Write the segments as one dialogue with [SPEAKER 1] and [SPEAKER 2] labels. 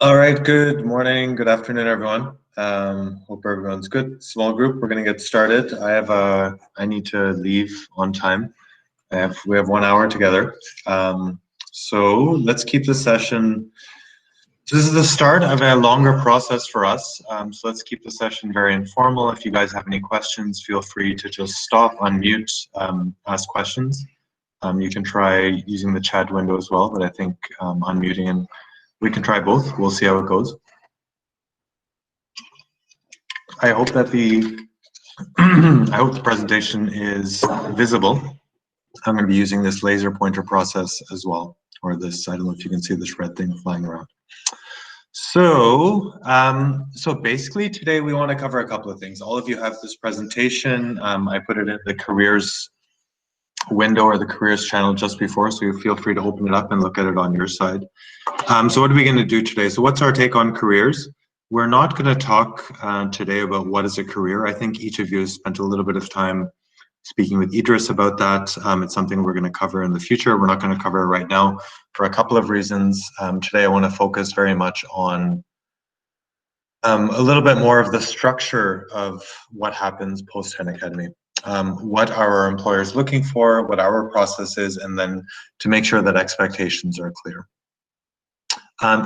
[SPEAKER 1] All right, good morning, good afternoon, everyone. Hope everyone's good. Small group, we're gonna get started. I need to leave on time. We have 1 hour together. So let's keep the session. This is the start of a longer process for us. So let's keep the session very informal. If you guys have any questions, feel free to just stop, unmute, ask questions. You can try using the chat window as well, but I think unmuting, and we can try both. We'll see how it goes. I hope that I hope the presentation is visible. I'm going to be using this laser pointer process as well, or this, I don't know if you can see this red thing flying around. So basically today we want to cover a couple of things. All of you have this presentation. I put it in the careers window or the careers channel just before, so you feel free to open it up and look at it on your side. So what are we going to do today? So what's our take on careers? We're not going to talk today about what is a career. I think each of you has spent a little bit of time speaking with Idris about that. It's something we're going to cover in the future. We're not going to cover it right now for a couple of reasons. Today I want to focus very much on a little bit more of the structure of what happens post-10 Academy. What are our employers looking for, what our process is, and then to make sure that expectations are clear.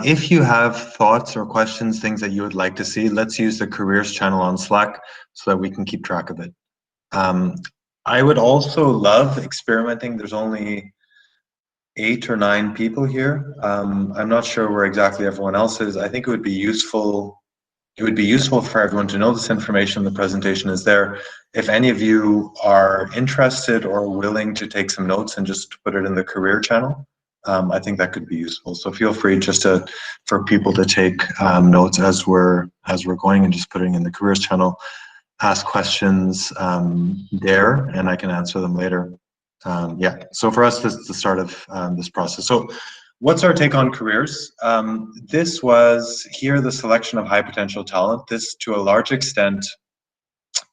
[SPEAKER 1] If you have thoughts or questions, things that you would like to see, let's use the careers channel on Slack so that we can keep track of it. I would also love experimenting. There's only 8 or 9 people here. I'm not sure where exactly everyone else is. I think it would be useful. It would be useful for everyone to know this information. The presentation is there. If any of you are interested or willing to take some notes and just put it in the career channel, I think that could be useful. So feel free just for people to take notes as we're going and just putting in the careers channel. Ask questions there, and I can answer them later. Yeah. So for us, this is the start of this process. So what's our take on careers? This was here the selection of high potential talent. This, to a large extent,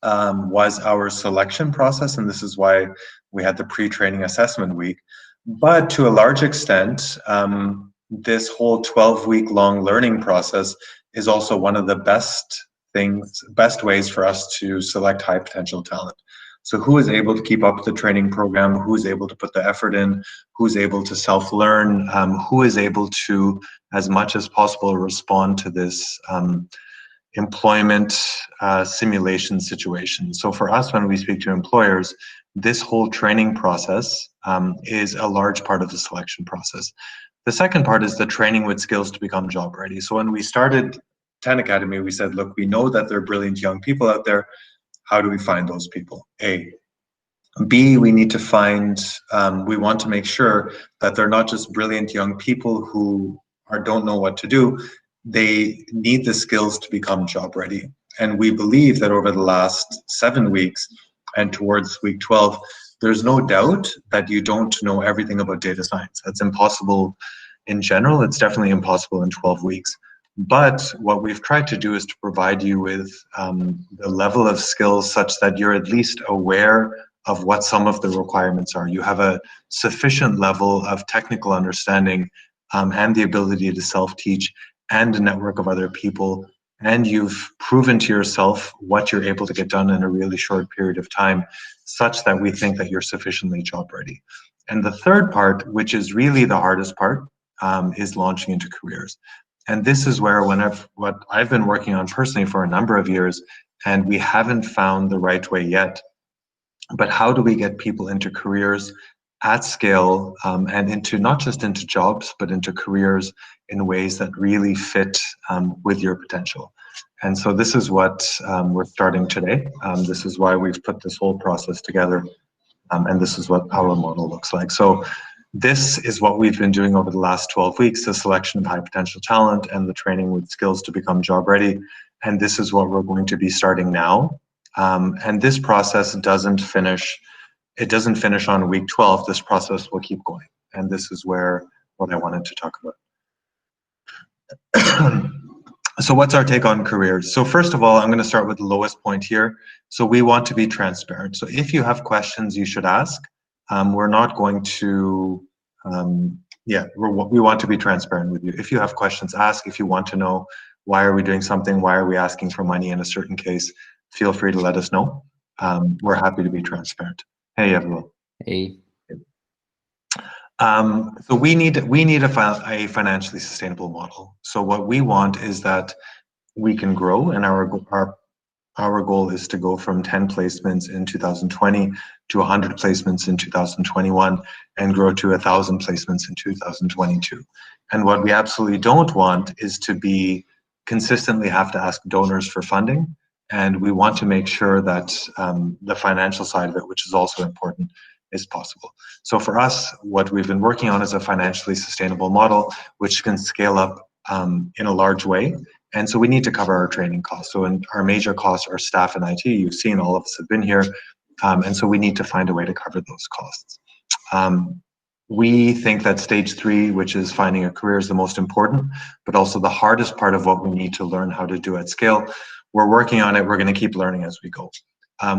[SPEAKER 1] was our selection process, and this is why we had the pre-training assessment week. But to a large extent, this whole 12-week long learning process is also one of the best ways for us to select high potential talent. So who is able to keep up with the training program, who is able to put the effort in, who's able to self-learn, who is able to, as much as possible, respond to this employment simulation situation. So for us, when we speak to employers, this whole training process is a large part of the selection process. The second part is the training with skills to become job ready. So when we started 10 Academy, we said, look, we know that there are brilliant young people out there. How do we find those people? A. B, we need to find, we want to make sure that they're not just brilliant young people who don't know what to do. They need the skills to become job ready. And we believe that over the last 7 weeks and towards week 12, there's no doubt that you don't know everything about data science. That's impossible in general. It's definitely impossible in 12 weeks. But what we've tried to do is to provide you with the level of skills such that you're at least aware of what some of the requirements are. You have a sufficient level of technical understanding and the ability to self-teach and a network of other people, and you've proven to yourself what you're able to get done in a really short period of time, such that we think that you're sufficiently job ready. And the third part, which is really the hardest part, is launching into careers. And this is where what I've been working on personally for a number of years, and we haven't found the right way yet. But how do we get people into careers at scale and into not just into jobs, but into careers in ways that really fit with your potential? And so this is what we're starting today. This is why we've put this whole process together. And this is what our model looks like. So this is what we've been doing over the last 12 weeks, the selection of high potential talent and the training with skills to become job ready. And this is what we're going to be starting now. And this process doesn't finish on week 12. This process will keep going. And this is what I wanted to talk about. So what's our take on careers? So first of all, I'm going to start with the lowest point here. So we want to be transparent. So if you have questions, you should ask. We're not going to Yeah, we want to be transparent with you. If you have questions, ask. If you want to know why are we doing something, why are we asking for money in a certain case, feel free to let us know. We're happy to be transparent. Hey, everyone.
[SPEAKER 2] Hey.
[SPEAKER 1] So we need a financially sustainable model. So what we want is that we can grow, and our goal is to go from 10 placements in 2020 to 100 placements in 2021 and grow to 1,000 placements in 2022. And what we absolutely don't want is to be consistently have to ask donors for funding. And we want to make sure that the financial side of it, which is also important, is possible. So for us, what we've been working on is a financially sustainable model, which can scale up in a large way. And so we need to cover our training costs. So our major costs are staff and IT. You've seen all of us have been here. And so we need to find a way to cover those costs. We think that stage 3, which is finding a career, is the most important, but also the hardest part of what we need to learn how to do at scale. We're working on it. We're going to keep learning as we go.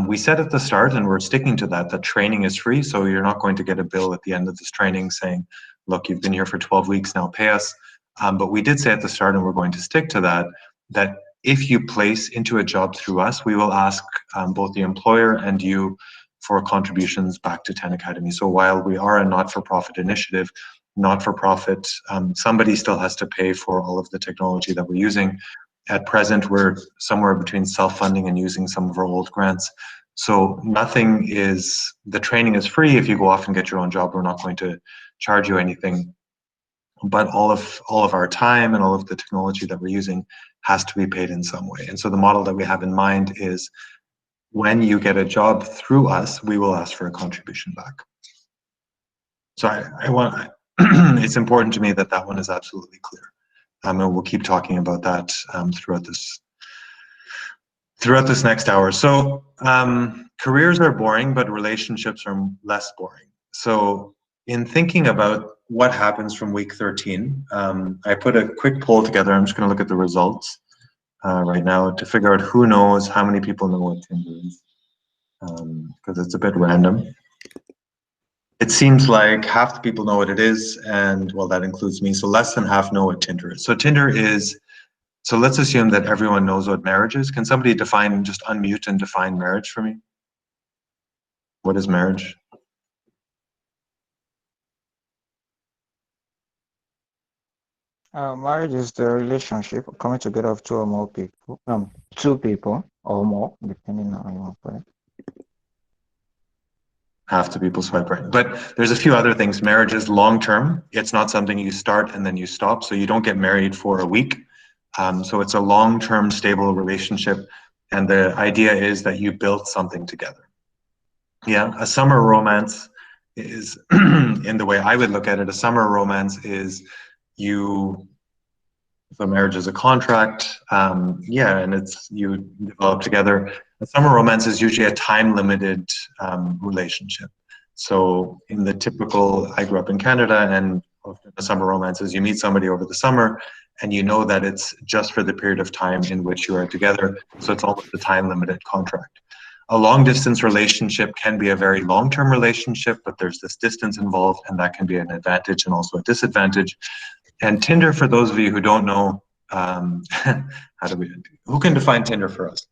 [SPEAKER 1] We said at the start, and we're sticking to that, that training is free. So you're not going to get a bill at the end of this training saying, look, you've been here for 12 weeks, now pay us. But we did say at the start, and we're going to stick to that, that if you place into a job through us, we will ask both the employer and you for contributions back to 10 Academy. So while we are a not-for-profit initiative, not-for-profit, somebody still has to pay for all of the technology that we're using. At present, we're somewhere between self-funding and using some of our old grants. So the training is free. If you go off and get your own job, we're not going to charge you anything. But all of our time and all of the technology that we're using has to be paid in some way. And so the model that we have in mind is when you get a job through us, we will ask for a contribution back. So it's important to me that that one is absolutely clear. And we'll keep talking about that throughout this next hour. So careers are boring, but relationships are less boring. So in thinking about what happens from week 13, I put a quick poll together. I'm just going to look at the results right now to figure out who knows how many people know what Tinder is, because it's a bit random. It seems like half the people know what it is, and well, that includes me. So less than half know what Tinder is. So Tinder is, so let's assume that everyone knows what marriage is. Can somebody just unmute and define marriage for me? What is marriage?
[SPEAKER 3] Marriage is the relationship coming together of two or more people, two people or more, depending on how you want to put it.
[SPEAKER 1] Half the people swipe right. But there's a few other things. Marriage is long-term. It's not something you start and then you stop. So you don't get married for a week. So it's a long-term stable relationship. And the idea is that you build something together. Yeah, a summer romance is, in the way I would look at it, a summer romance is so marriage is a contract, and you develop together. A summer romance is usually a time-limited relationship. So in the typical, I grew up in Canada, and often the summer romance is you meet somebody over the summer, and you know that it's just for the period of time in which you are together. So it's almost a time-limited contract. A long-distance relationship can be a very long-term relationship, but there's this distance involved, and that can be an advantage and also a disadvantage. And Tinder, for those of you who don't know, who can define Tinder for us?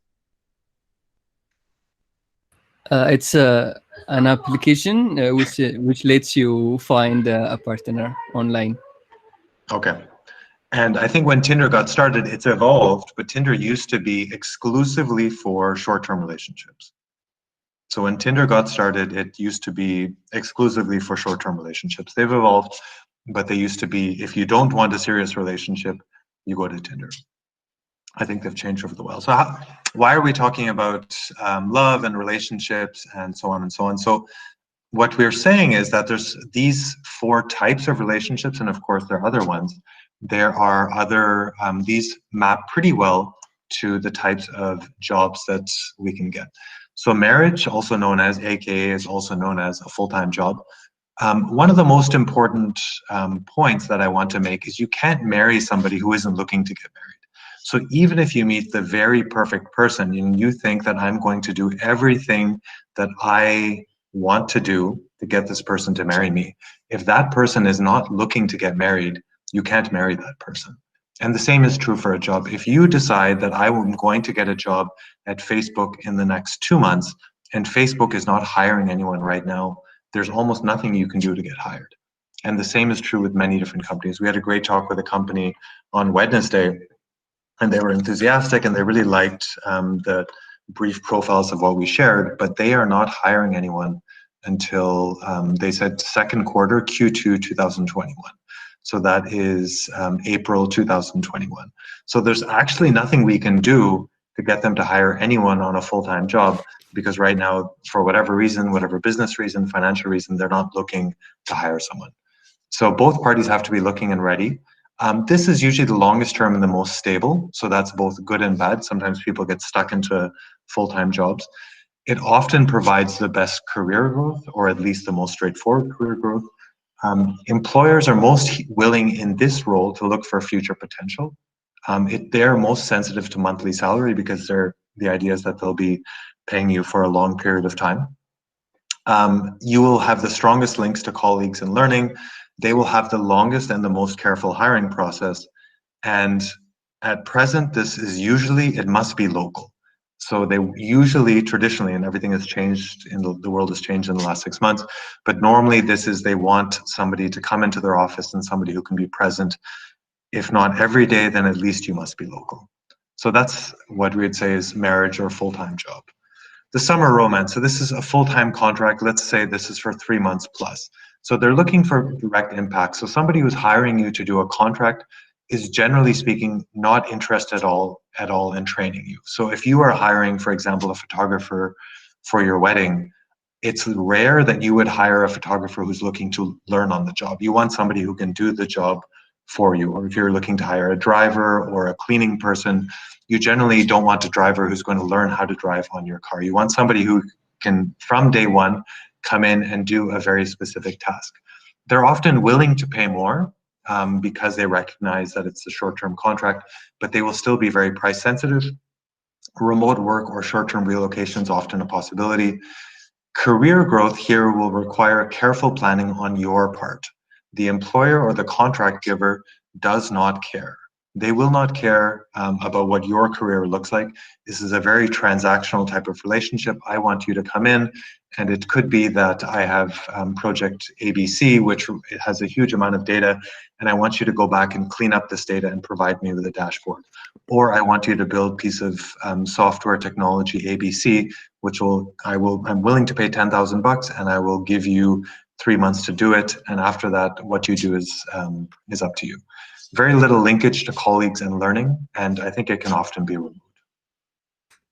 [SPEAKER 2] It's an application which lets you find a partner online.
[SPEAKER 1] Okay. And I think when Tinder got started, it's evolved, but Tinder used to be exclusively for short-term relationships. So when Tinder got started, it used to be exclusively for short-term relationships. They've evolved, but they used to be, if you don't want a serious relationship, you go to Tinder. I think they've changed over the while. So why are we talking about love and relationships and so on and so on? So what we're saying is that there's these 4 types of relationships, and of course there are other ones. There are other, these map pretty well to the types of jobs that we can get. So marriage, also known as, AKA, is also known as a full-time job. One of the most important points that I want to make is you can't marry somebody who isn't looking to get married. So even if you meet the very perfect person and you think that I'm going to do everything that I want to do to get this person to marry me. If that person is not looking to get married, you can't marry that person. And the same is true for a job. If you decide that I am going to get a job at Facebook in the next 2 months, and Facebook is not hiring anyone right now, there's almost nothing you can do to get hired. And the same is true with many different companies. We had a great talk with a company on Wednesday, and they were enthusiastic and they really liked the brief profiles of what we shared, but they are not hiring anyone until they said second quarter, Q2 2021. So that is April 2021. So there's actually nothing we can do to get them to hire anyone on a full-time job, because right now, for whatever reason, whatever business reason, financial reason, they're not looking to hire someone. So both parties have to be looking and ready. This is usually the longest term and the most stable. So that's both good and bad. Sometimes people get stuck into full-time jobs. It often provides the best career growth, or at least the most straightforward career growth. Employers are most willing in this role to look for future potential. They're most sensitive to monthly salary because the idea is that they'll be paying you for a long period of time. You will have the strongest links to colleagues and learning. They will have the longest and the most careful hiring process. And at present, this is usually, it must be local. So they usually, traditionally, and everything has changed, the world has changed in the last 6 months, but normally this is, they want somebody to come into their office and somebody who can be present. If not every day, then at least you must be local. So that's what we would say is marriage or full-time job. The summer romance, so this is a full-time contract. Let's say this is for 3 months plus. So they're looking for direct impact. So somebody who's hiring you to do a contract is, generally speaking, not interested at all in training you. So if you are hiring, for example, a photographer for your wedding, it's rare that you would hire a photographer who's looking to learn on the job. You want somebody who can do the job for you. Or if you're looking to hire a driver or a cleaning person, you generally don't want a driver who's going to learn how to drive on your car. You want somebody who can, from day one, come in and do a very specific task. They're often willing to pay more because they recognize that it's a short-term contract, but they will still be very price sensitive. Remote work or short-term relocation is often a possibility. Career growth here will require careful planning on your part. The employer or the contract giver does not care. They will not care about what your career looks like. This is a very transactional type of relationship. I want you to come in, and it could be that I have project ABC, which has a huge amount of data, and I want you to go back and clean up this data and provide me with a dashboard. Or I want you to build a piece of software technology ABC, which I'm willing to pay $10,000, and I will give you 3 months to do it. And after that, what you do is up to you. Very little linkage to colleagues and learning, and I think it can often be removed.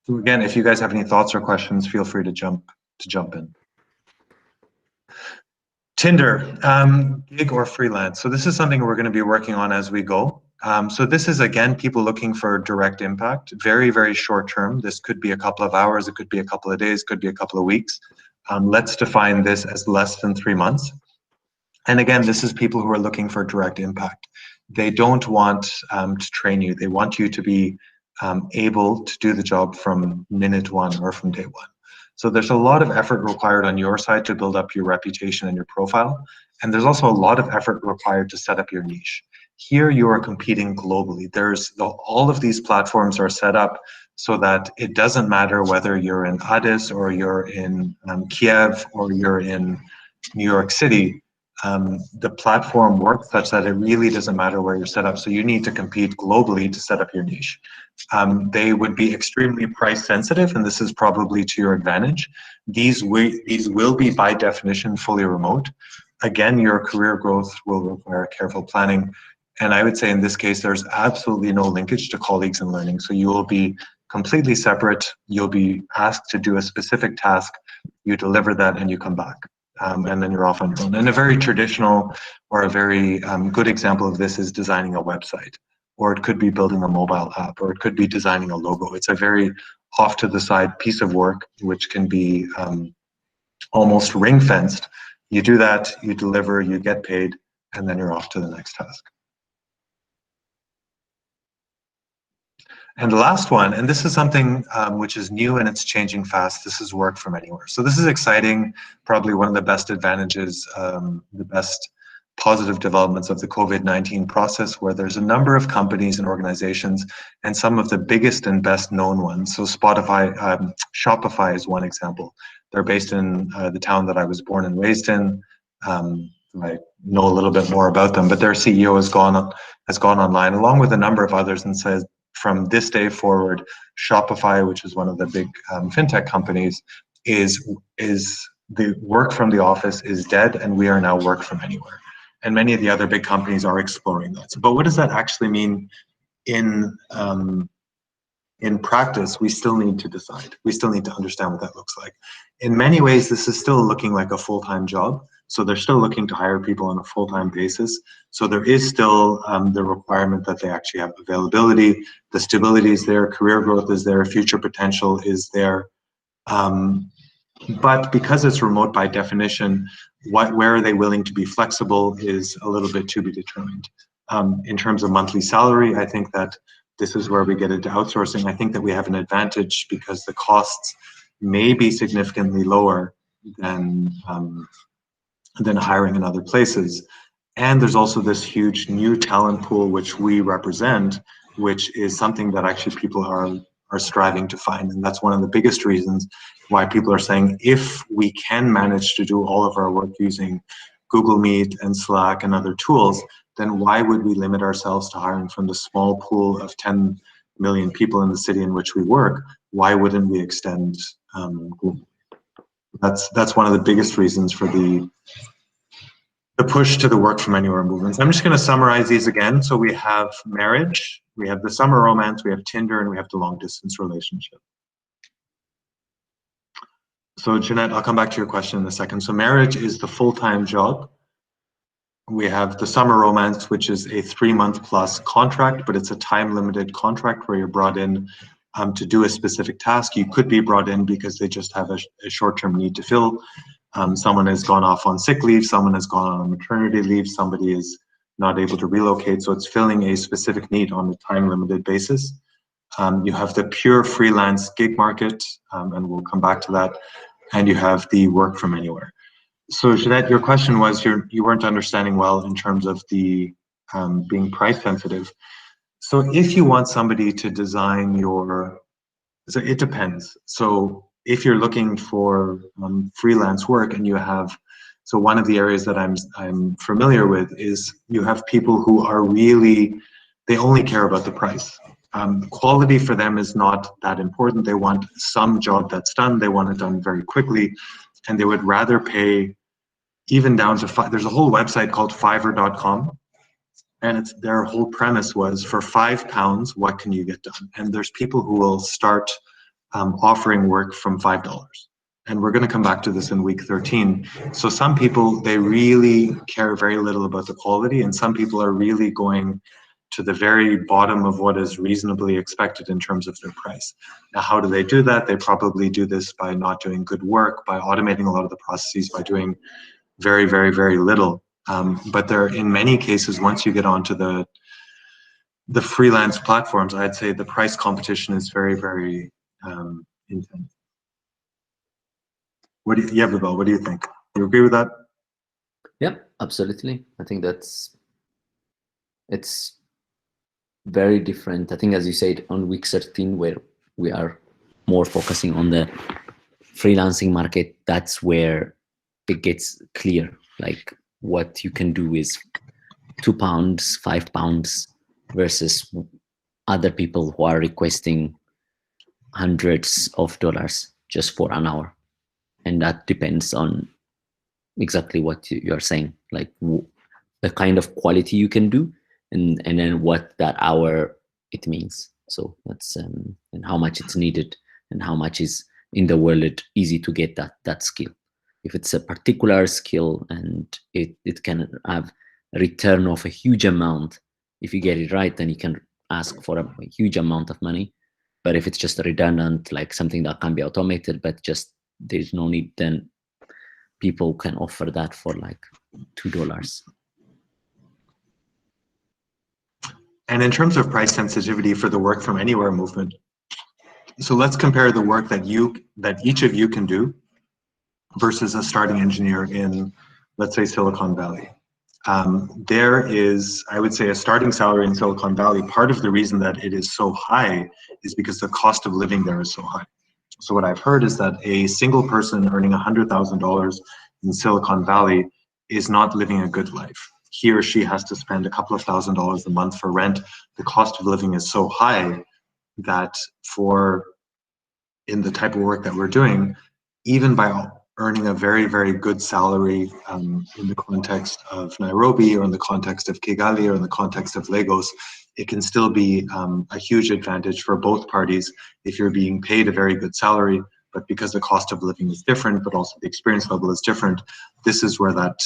[SPEAKER 1] So again, if you guys have any thoughts or questions, feel free to jump in. Tinder, gig or freelance. So this is something we're going to be working on as we go. So this is, again, people looking for direct impact, very, very short term. This could be a couple of hours, it could be a couple of days, could be a couple of weeks. Let's define this as less than 3 months. And again, this is people who are looking for direct impact. They don't want to train you. They want you to be able to do the job from minute one or from day one. So there's a lot of effort required on your side to build up your reputation and your profile. And there's also a lot of effort required to set up your niche. Here you are competing globally. All of these platforms are set up so that it doesn't matter whether you're in Addis or you're in Kiev or you're in New York City. The platform works such that it really doesn't matter where you're set up. So you need to compete globally to set up your niche. They would be extremely price sensitive, and this is probably to your advantage. These will be by definition fully remote. Again, your career growth will require careful planning. And I would say in this case, there's absolutely no linkage to colleagues and learning. So you will be completely separate. You'll be asked to do a specific task. You deliver that and you come back. And then you're off on your own. And a very traditional or a very good example of this is designing a website, or it could be building a mobile app, or it could be designing a logo. It's a very off to the side piece of work, which can be almost ring fenced. You do that, you deliver, you get paid, and then you're off to the next task. And the last one, and this is something which is new and it's changing fast. This is work from anywhere. So this is exciting. Probably one of the best advantages, the best positive developments of the COVID-19 process, where there's a number of companies and organizations, and some of the biggest and best known ones. So Shopify is one example. They're based in the town that I was born and raised in. I know a little bit more about them, but their CEO has gone online along with a number of others and says, from this day forward, Shopify, which is one of the big fintech companies, is the work from the office is dead, and we are now work from anywhere. And many of the other big companies are exploring that. But what does that actually mean in practice? We still need to decide. We still need to understand what that looks like. In many ways, this is still looking like a full-time job. So they're still looking to hire people on a full-time basis. So there is still the requirement that they actually have availability, the stability is there, career growth is there, future potential is there. But because it's remote by definition, where are they willing to be flexible is a little bit to be determined. In terms of monthly salary, I think that this is where we get into outsourcing. I think that we have an advantage because the costs may be significantly lower than hiring in other places. And there's also this huge new talent pool which we represent, which is something that actually people are striving to find. And that's one of the biggest reasons why people are saying, if we can manage to do all of our work using Google Meet and Slack and other tools, then why would we limit ourselves to hiring from the small pool of 10 million people in the city in which we work? Why wouldn't we extend Google? That's one of the biggest reasons for the push to the work from anywhere movements. I'm just going to summarize these again. So we have marriage, we have the summer romance, we have Tinder, and we have the long distance relationship. So Jeanette, I'll come back to your question in a second. So marriage is the full-time job. We have the summer romance, which is a 3-month plus contract, but it's a time-limited contract where you're brought in to do a specific task. You could be brought in because they just have a short-term need to fill. Someone has gone off on sick leave, someone has gone on maternity leave, somebody is not able to relocate. So it's filling a specific need on a time-limited basis. You have the pure freelance gig market, and we'll come back to that. And you have the work from anywhere. So Jeanette, your question was you weren't understanding well in terms of the being price sensitive. So if you want somebody to design so it depends. So if you're looking for freelance work and you have, so one of the areas that I'm familiar with is you have people who are really, they only care about the price. Quality for them is not that important. They want some job that's done. They want it done very quickly, and they would rather pay even down to there's a whole website called Fiverr.com, and their whole premise was for £5, what can you get done? And there's people who will start offering work from $5. And we're going to come back to this in week 13. So some people, they really care very little about the quality, and some people are really going to the very bottom of what is reasonably expected in terms of their price. Now, how do they do that? They probably do this by not doing good work, by automating a lot of the processes, by doing very, very, very little. But there, in many cases, once you get onto the freelance platforms, I'd say the price competition is very, very intense. Yevabel, what do you think? You agree with that?
[SPEAKER 4] Yeah, absolutely. I think it's very different. I think, as you said, on week 13, where we are more focusing on the freelancing market, that's where it gets clear. Like what you can do is £2, £5 versus other people who are requesting hundreds of dollars just for an hour. And that depends on exactly what you're saying, like the kind of quality you can do, and then what that hour it means. So that's and how much it's needed, and how much is in the world easy to get that skill. If it's a particular skill and it can have a return of a huge amount, if you get it right, then you can ask for a huge amount of money. But if it's just redundant, like something that can be automated, but just there's no need, then people can offer that for like $2.
[SPEAKER 1] And in terms of price sensitivity for the work from anywhere movement, so let's compare the work that each of you can do versus a starting engineer in, let's say, Silicon Valley. There is, I would say, a starting salary in Silicon Valley. Part of the reason that it is so high is because the cost of living there is so high. So what I've heard is that a single person earning $100,000 in Silicon Valley is not living a good life. He or she has to spend a couple of $1,000s a month for rent. The cost of living is so high that in the type of work that we're doing, even by earning a very, very good salary in the context of Nairobi or in the context of Kigali or in the context of Lagos, it can still be a huge advantage for both parties if you're being paid a very good salary, but because the cost of living is different, but also the experience level is different, this is where that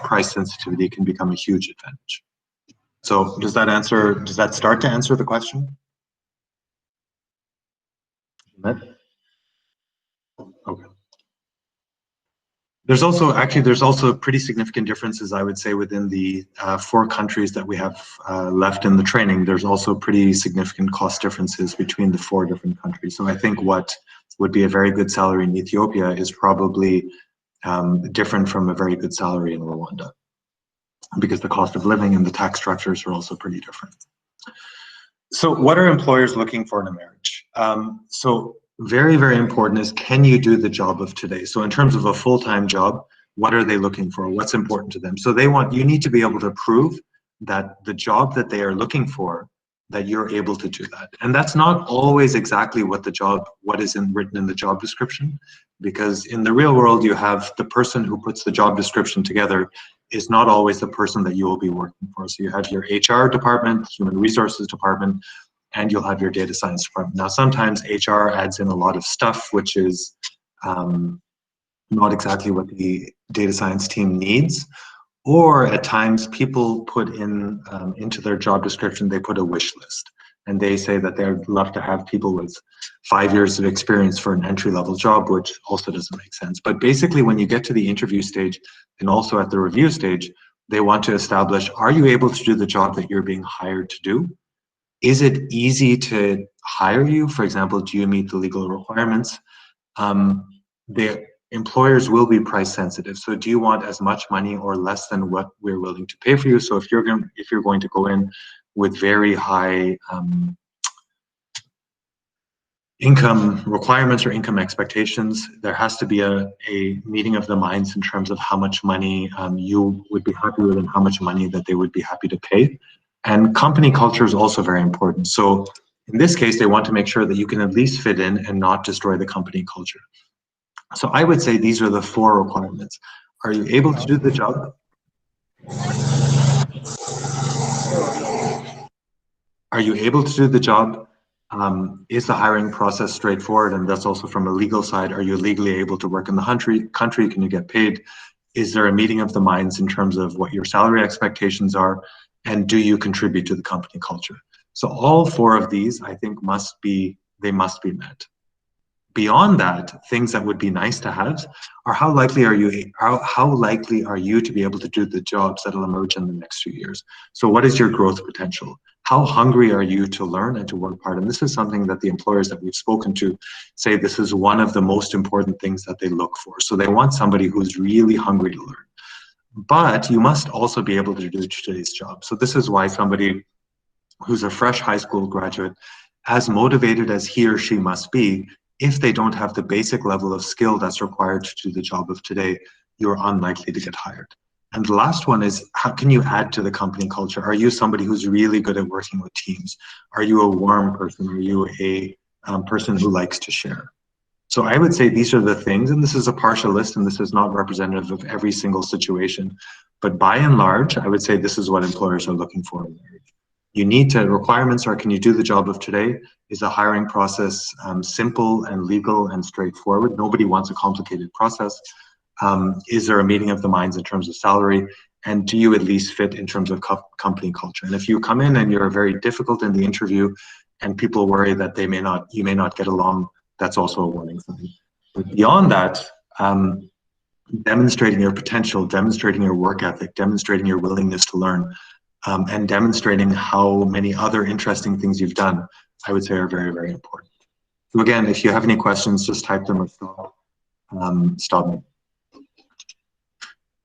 [SPEAKER 1] price sensitivity can become a huge advantage. So does that start to answer the question? Okay. There's also pretty significant differences, I would say, within the 4 countries that we have left in the training. There's also pretty significant cost differences between the 4 different countries. So I think what would be a very good salary in Ethiopia is probably different from a very good salary in Rwanda, because the cost of living and the tax structures are also pretty different. So what are employers looking for in a marriage? So very, very important is, can you do the job of today? So in terms of a full-time job, what are they looking for? What's important to them? So you need to be able to prove that the job that they are looking for, that you're able to do that. And that's not always exactly what is written in the job description, because in the real world, you have the person who puts the job description together is not always the person that you will be working for. So you have your HR department, human resources department, and you'll have your data science department. Now, sometimes HR adds in a lot of stuff, which is not exactly what the data science team needs. Or at times, people put into their job description, they put a wish list. And they say that they'd love to have people with 5 years of experience for an entry-level job, which also doesn't make sense. But basically, when you get to the interview stage and also at the review stage, they want to establish, are you able to do the job that you're being hired to do? Is it easy to hire you? For example, do you meet the legal requirements? The employers will be price sensitive. So do you want as much money or less than what we're willing to pay for you? So if you're going to go in with very high income requirements or income expectations, there has to be a meeting of the minds in terms of how much money you would be happy with and how much money that they would be happy to pay. And company culture is also very important. So in this case, they want to make sure that you can at least fit in and not destroy the company culture. So I would say these are the 4 requirements. Are you able to do the job? Are you able to do the job? Is the hiring process straightforward? And that's also from a legal side. Are you legally able to work in the country? Can you get paid? Is there a meeting of the minds in terms of what your salary expectations are? And do you contribute to the company culture? So all 4 of these, I think, must be met. Beyond that, things that would be nice to have are how likely are you to be able to do the jobs that will emerge in the next few years? So what is your growth potential? How hungry are you to learn and to work hard? And this is something that the employers that we've spoken to say this is one of the most important things that they look for. So they want somebody who's really hungry to learn. But you must also be able to do today's job. So this is why somebody who's a fresh high school graduate, as motivated as he or she must be, if they don't have the basic level of skill that's required to do the job of today, you're unlikely to get hired. And the last one is, how can you add to the company culture? Are you somebody who's really good at working with teams? Are you a warm person? Are you a person who likes to share? So I would say these are the things, and this is a partial list, and this is not representative of every single situation. But by and large, I would say this is what employers are looking for in marriage. You need to, requirements are, can you do the job of today? Is the hiring process simple and legal and straightforward? Nobody wants a complicated process. Is there a meeting of the minds in terms of salary? And do you at least fit in terms of company culture? And if you come in and you're very difficult in the interview and people worry that you may not get along, that's also a warning sign. But beyond that, demonstrating your potential, demonstrating your work ethic, demonstrating your willingness to learn, and demonstrating how many other interesting things you've done, I would say are very, very important. So again, if you have any questions, just type them or stop me.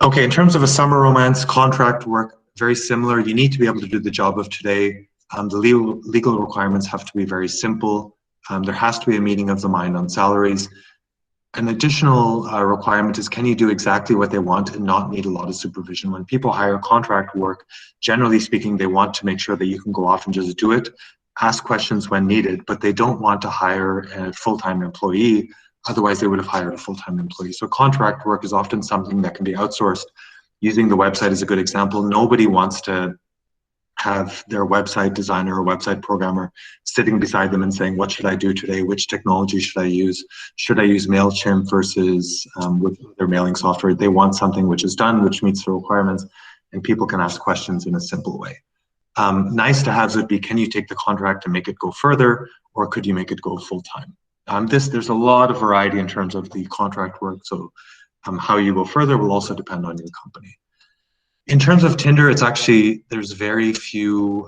[SPEAKER 1] Okay, in terms of a summer romance, contract work, very similar. You need to be able to do the job of today. The legal requirements have to be very simple. There has to be a meeting of the mind on salaries. An additional requirement is, can you do exactly what they want and not need a lot of supervision? When people hire contract work, generally speaking, they want to make sure that you can go off and just do it, ask questions when needed, but they don't want to hire a full-time employee. Otherwise, they would have hired a full-time employee. So contract work is often something that can be outsourced. Using the website is a good example. Nobody wants to have their website designer or website programmer sitting beside them and saying, what should I do today? Which technology should I use? Should I use MailChimp versus with their mailing software? They want something which is done, which meets the requirements, and people can ask questions in a simple way. Nice to have would be, can you take the contract and make it go further, or could you make it go full-time? There's a lot of variety in terms of the contract work, so how you go further will also depend on your company. In terms of Tinder, it's actually, there's very few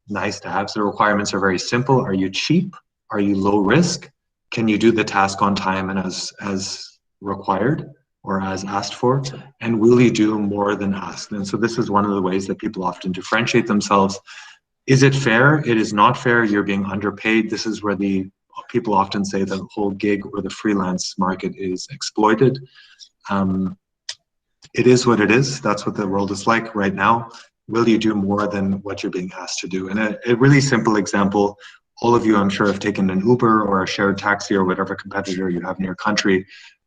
[SPEAKER 1] nice to haves. The requirements are very simple. Are you cheap? Are you low risk? Can you do the task on time and as required or as asked for? And will you do more than asked? And so this is one of the ways that people often differentiate themselves. Is it fair? It is not fair. You're being underpaid. This is where the people often say the whole gig or the freelance market is exploited. It is what it is. That's what the world is like right now. Will you do more than what you're being asked to do? And a really simple example, all of you I'm sure have taken an Uber or a shared taxi or whatever competitor you have in your country.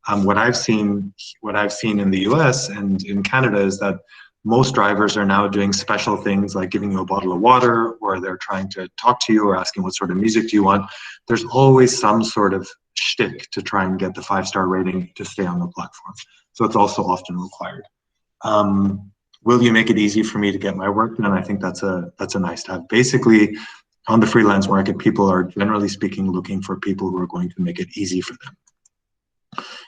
[SPEAKER 1] What I've seen in the US and in Canada is that most drivers are now doing special things like giving you a bottle of water, or they're trying to talk to you or asking what sort of music do you want. There's always some sort of shtick to try and get the 5-star rating to stay on the platform. So it's also often required. Will you make it easy for me to get my work done? I think that's a nice to have. Basically, on the freelance market, people are generally speaking looking for people who are going to make it easy for them.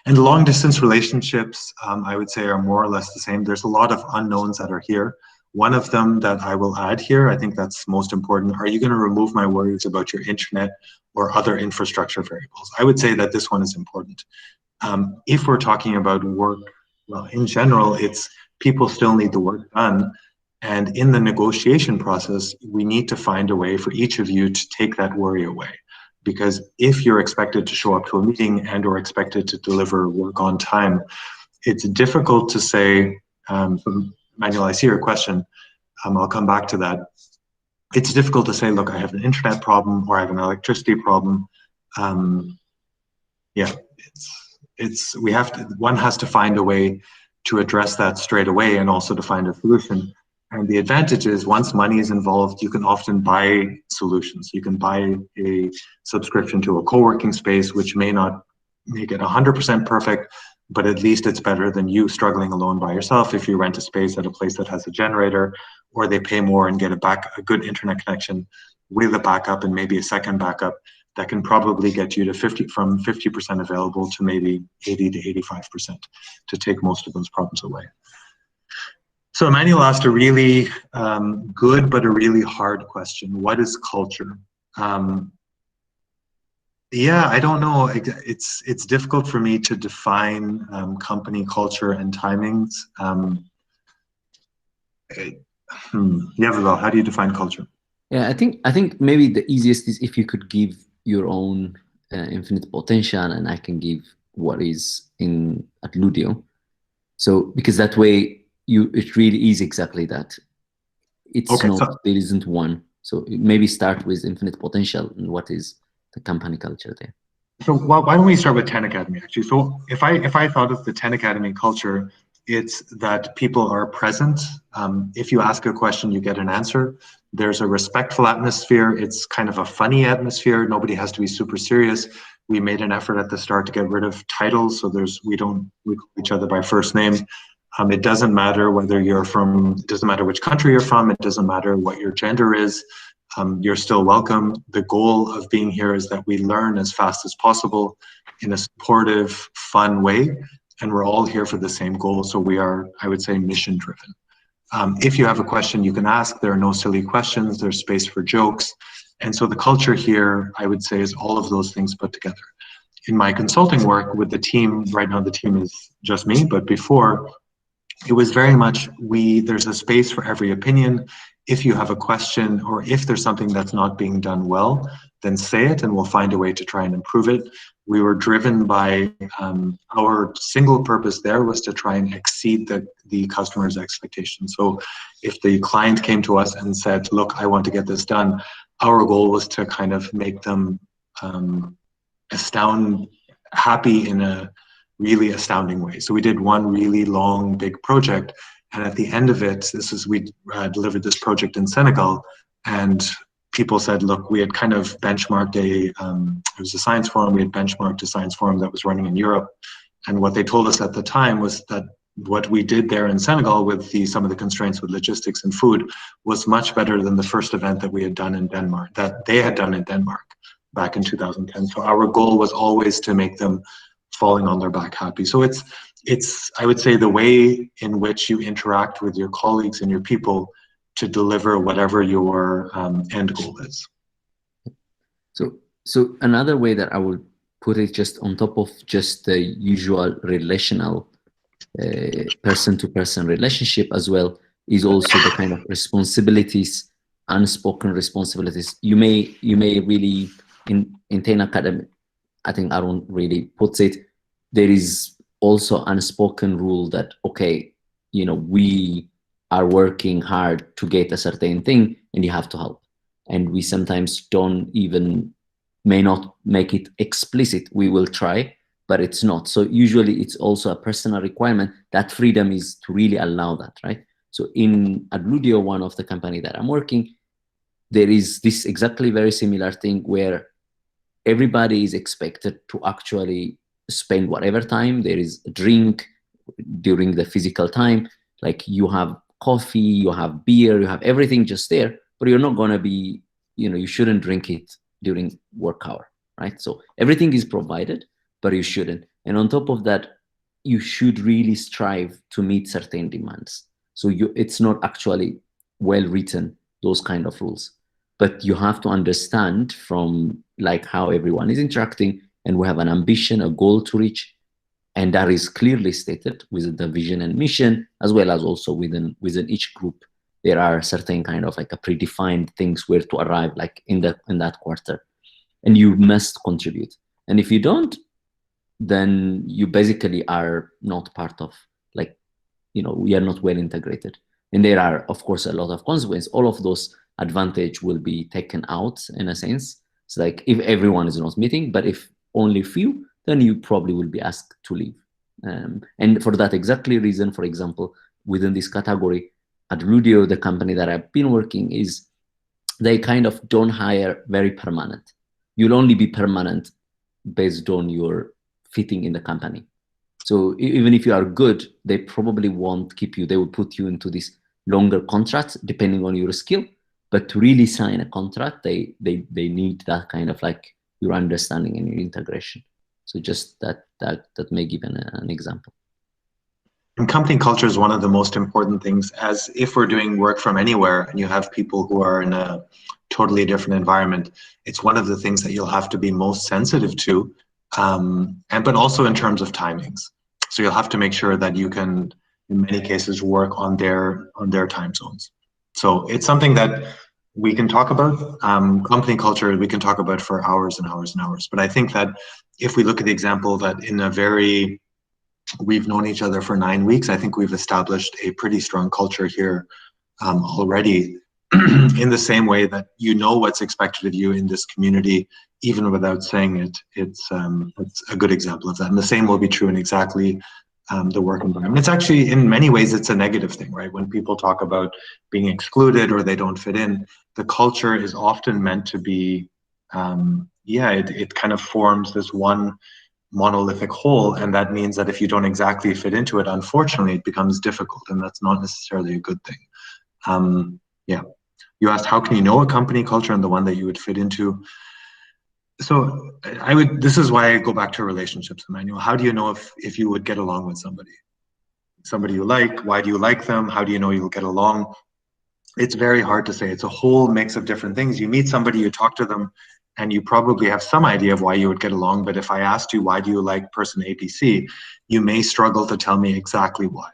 [SPEAKER 1] And long distance relationships, I would say, are more or less the same. There's a lot of unknowns that are here. One of them that I will add here, I think that's most important. Are you going to remove my worries about your internet or other infrastructure variables? I would say that this one is important. If we're talking about work, well, in general, it's people still need the work done. And in the negotiation process, we need to find a way for each of you to take that worry away. Because if you're expected to show up to a meeting and or expected to deliver work on time, it's difficult to say, Manuel, I see your question. I'll come back to that. It's difficult to say, look, I have an internet problem or I have an electricity problem. Yeah, one has to find a way to address that straight away and also to find a solution. And the advantage is once money is involved, you can often buy solutions. You can buy a subscription to a co-working space, which may not make it 100% perfect, but at least it's better than you struggling alone by yourself. If you rent a space at a place that has a generator, or they pay more and get a good internet connection with a backup and maybe a second backup, that can probably get you to from 50% available to maybe 80 to 85% to take most of those problems away. So Emmanuel asked a really good but a really hard question. What is culture? Yeah, I don't know. It's difficult for me to define company culture and timings. Yeah, how do you define culture?
[SPEAKER 4] Yeah, I think maybe the easiest is if you could give your own infinite potential, and I can give what is at Ludio. So because that way it really is exactly that. It's okay, not, there isn't one. So maybe start with infinite potential and what is the company culture there.
[SPEAKER 1] So why don't we start with 10 Academy actually? So if I thought of the 10 Academy culture, it's that people are present. If you ask a question, you get an answer. There's a respectful atmosphere. It's kind of a funny atmosphere. Nobody has to be super serious. We made an effort at the start to get rid of titles, so we call each other by first name. It doesn't matter whether you're from, it doesn't matter which country you're from, it doesn't matter what your gender is, you're still welcome. The goal of being here is that we learn as fast as possible in a supportive, fun way, and we're all here for the same goal, so we are, I would say, mission driven. If you have a question, you can ask. There are no silly questions. There's space for jokes. And so the culture here, I would say, is all of those things put together. In my consulting work with the team, right now the team is just me, but before, it was very much there's a space for every opinion. If you have a question or if there's something that's not being done well, then say it and we'll find a way to try and improve it. We were driven by our single purpose there was to try and exceed the customer's expectations. So if the client came to us and said, look, I want to get this done, our goal was to kind of make them happy in a really astounding way. So we did one really long, big project. And at the end of it, we delivered this project in Senegal, and people said, look, we had kind of benchmarked it was a science forum, we had benchmarked a science forum that was running in Europe. And what they told us at the time was that what we did there in Senegal with some of the constraints with logistics and food was much better than the first event that we had done in Denmark, that they had done in Denmark back in 2010. So our goal was always to make them falling on their back happy. So it's I would say the way in which you interact with your colleagues and your people to deliver whatever your end goal is.
[SPEAKER 4] So another way that I would put it, just on top of just the usual relational person-to-person relationship as well, is also the kind of responsibilities, unspoken responsibilities. You may really in 10 Academy, I think Arun really puts it, there is also unspoken rule that, okay, you know, we are working hard to get a certain thing and you have to help. And we sometimes may not make it explicit. We will try, but it's not. So usually it's also a personal requirement. That freedom is to really allow that, right? So in Adludio, one of the company that I'm working, there is this exactly very similar thing where everybody is expected to actually spend whatever time. There is a drink during the physical time, like you have coffee, you have beer, you have everything just there, but you're not going to be, you shouldn't drink it during work hour, right? So everything is provided, but you shouldn't. And on top of that, you should really strive to meet certain demands. So it's not actually well written, those kind of rules. But you have to understand from like how everyone is interacting, and we have an ambition, a goal to reach, and that is clearly stated with the vision and mission, as well as also within each group. There are certain kind of like a predefined things where to arrive, like in that quarter, and you must contribute. And if you don't, then you basically are not part of, like, we are not well integrated. And there are, of course, a lot of consequences. All of those advantage will be taken out in a sense. It's like if everyone is not meeting, but if only few, then you probably will be asked to leave. And for that exactly reason, for example, within this category, at Ludio, the company that I've been working is, they kind of don't hire very permanent. You'll only be permanent based on your fitting in the company. So even if you are good, they probably won't keep you. They will put you into this longer contracts depending on your skill. But to really sign a contract, they need that kind of like your understanding and your integration. So just that may give an example.
[SPEAKER 1] And company culture is one of the most important things, as if we're doing work from anywhere and you have people who are in a totally different environment, it's one of the things that you'll have to be most sensitive to, but also in terms of timings. So you'll have to make sure that you can, in many cases, work on their time zones. So it's something that we can talk about. Company culture, we can talk about for hours and hours and hours. But I think that if we look at the example that we've known each other for 9 weeks, I think we've established a pretty strong culture here already, in the same way that what's expected of you in this community, even without saying it. It's a good example of that. And the same will be true in exactly the work environment. It's actually, in many ways, it's a negative thing, right? When people talk about being excluded or they don't fit in, the culture is often meant to be, it kind of forms this one monolithic whole, and that means that if you don't exactly fit into it, unfortunately, it becomes difficult, and that's not necessarily a good thing. You asked, how can you know a company culture and the one that you would fit into? So this is why I go back to relationships, Emmanuel. How do you know if you would get along with somebody? somebody you like? Why do you like them? How do you know you'll get along? It's very hard to say. It's a whole mix of different things. You meet somebody, you talk to them, and you probably have some idea of why you would get along. But if I asked you, why do you like person ABC, you may struggle to tell me exactly why.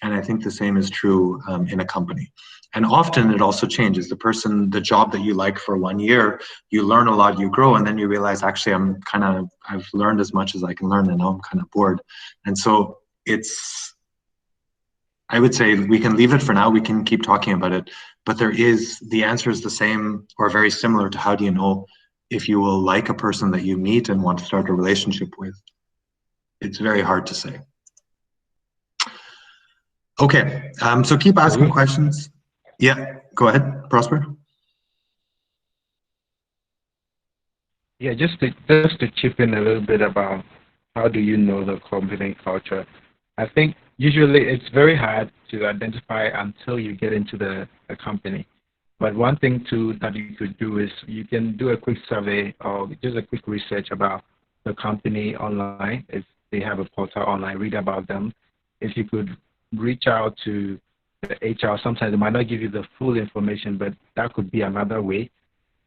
[SPEAKER 1] And I think the same is true in a company. And often it also changes. The job that you like for 1 year, you learn a lot, you grow, and then you realize, actually, I've learned as much as I can learn, and now I'm kind of bored. And so I would say we can leave it for now. We can keep talking about it, but the answer is the same or very similar to how do you know if you will like a person that you meet and want to start a relationship with. It's very hard to say. Okay, so keep asking questions. Yeah, go ahead, Prosper.
[SPEAKER 5] Yeah, just to chip in a little bit about how do you know the company culture. I think usually it's very hard to identify until you get into the company. But one thing too that you could do is you can do a quick survey or just a quick research about the company online. If they have a portal online, read about them. If you could reach out to the HR, sometimes they might not give you the full information, but that could be another way.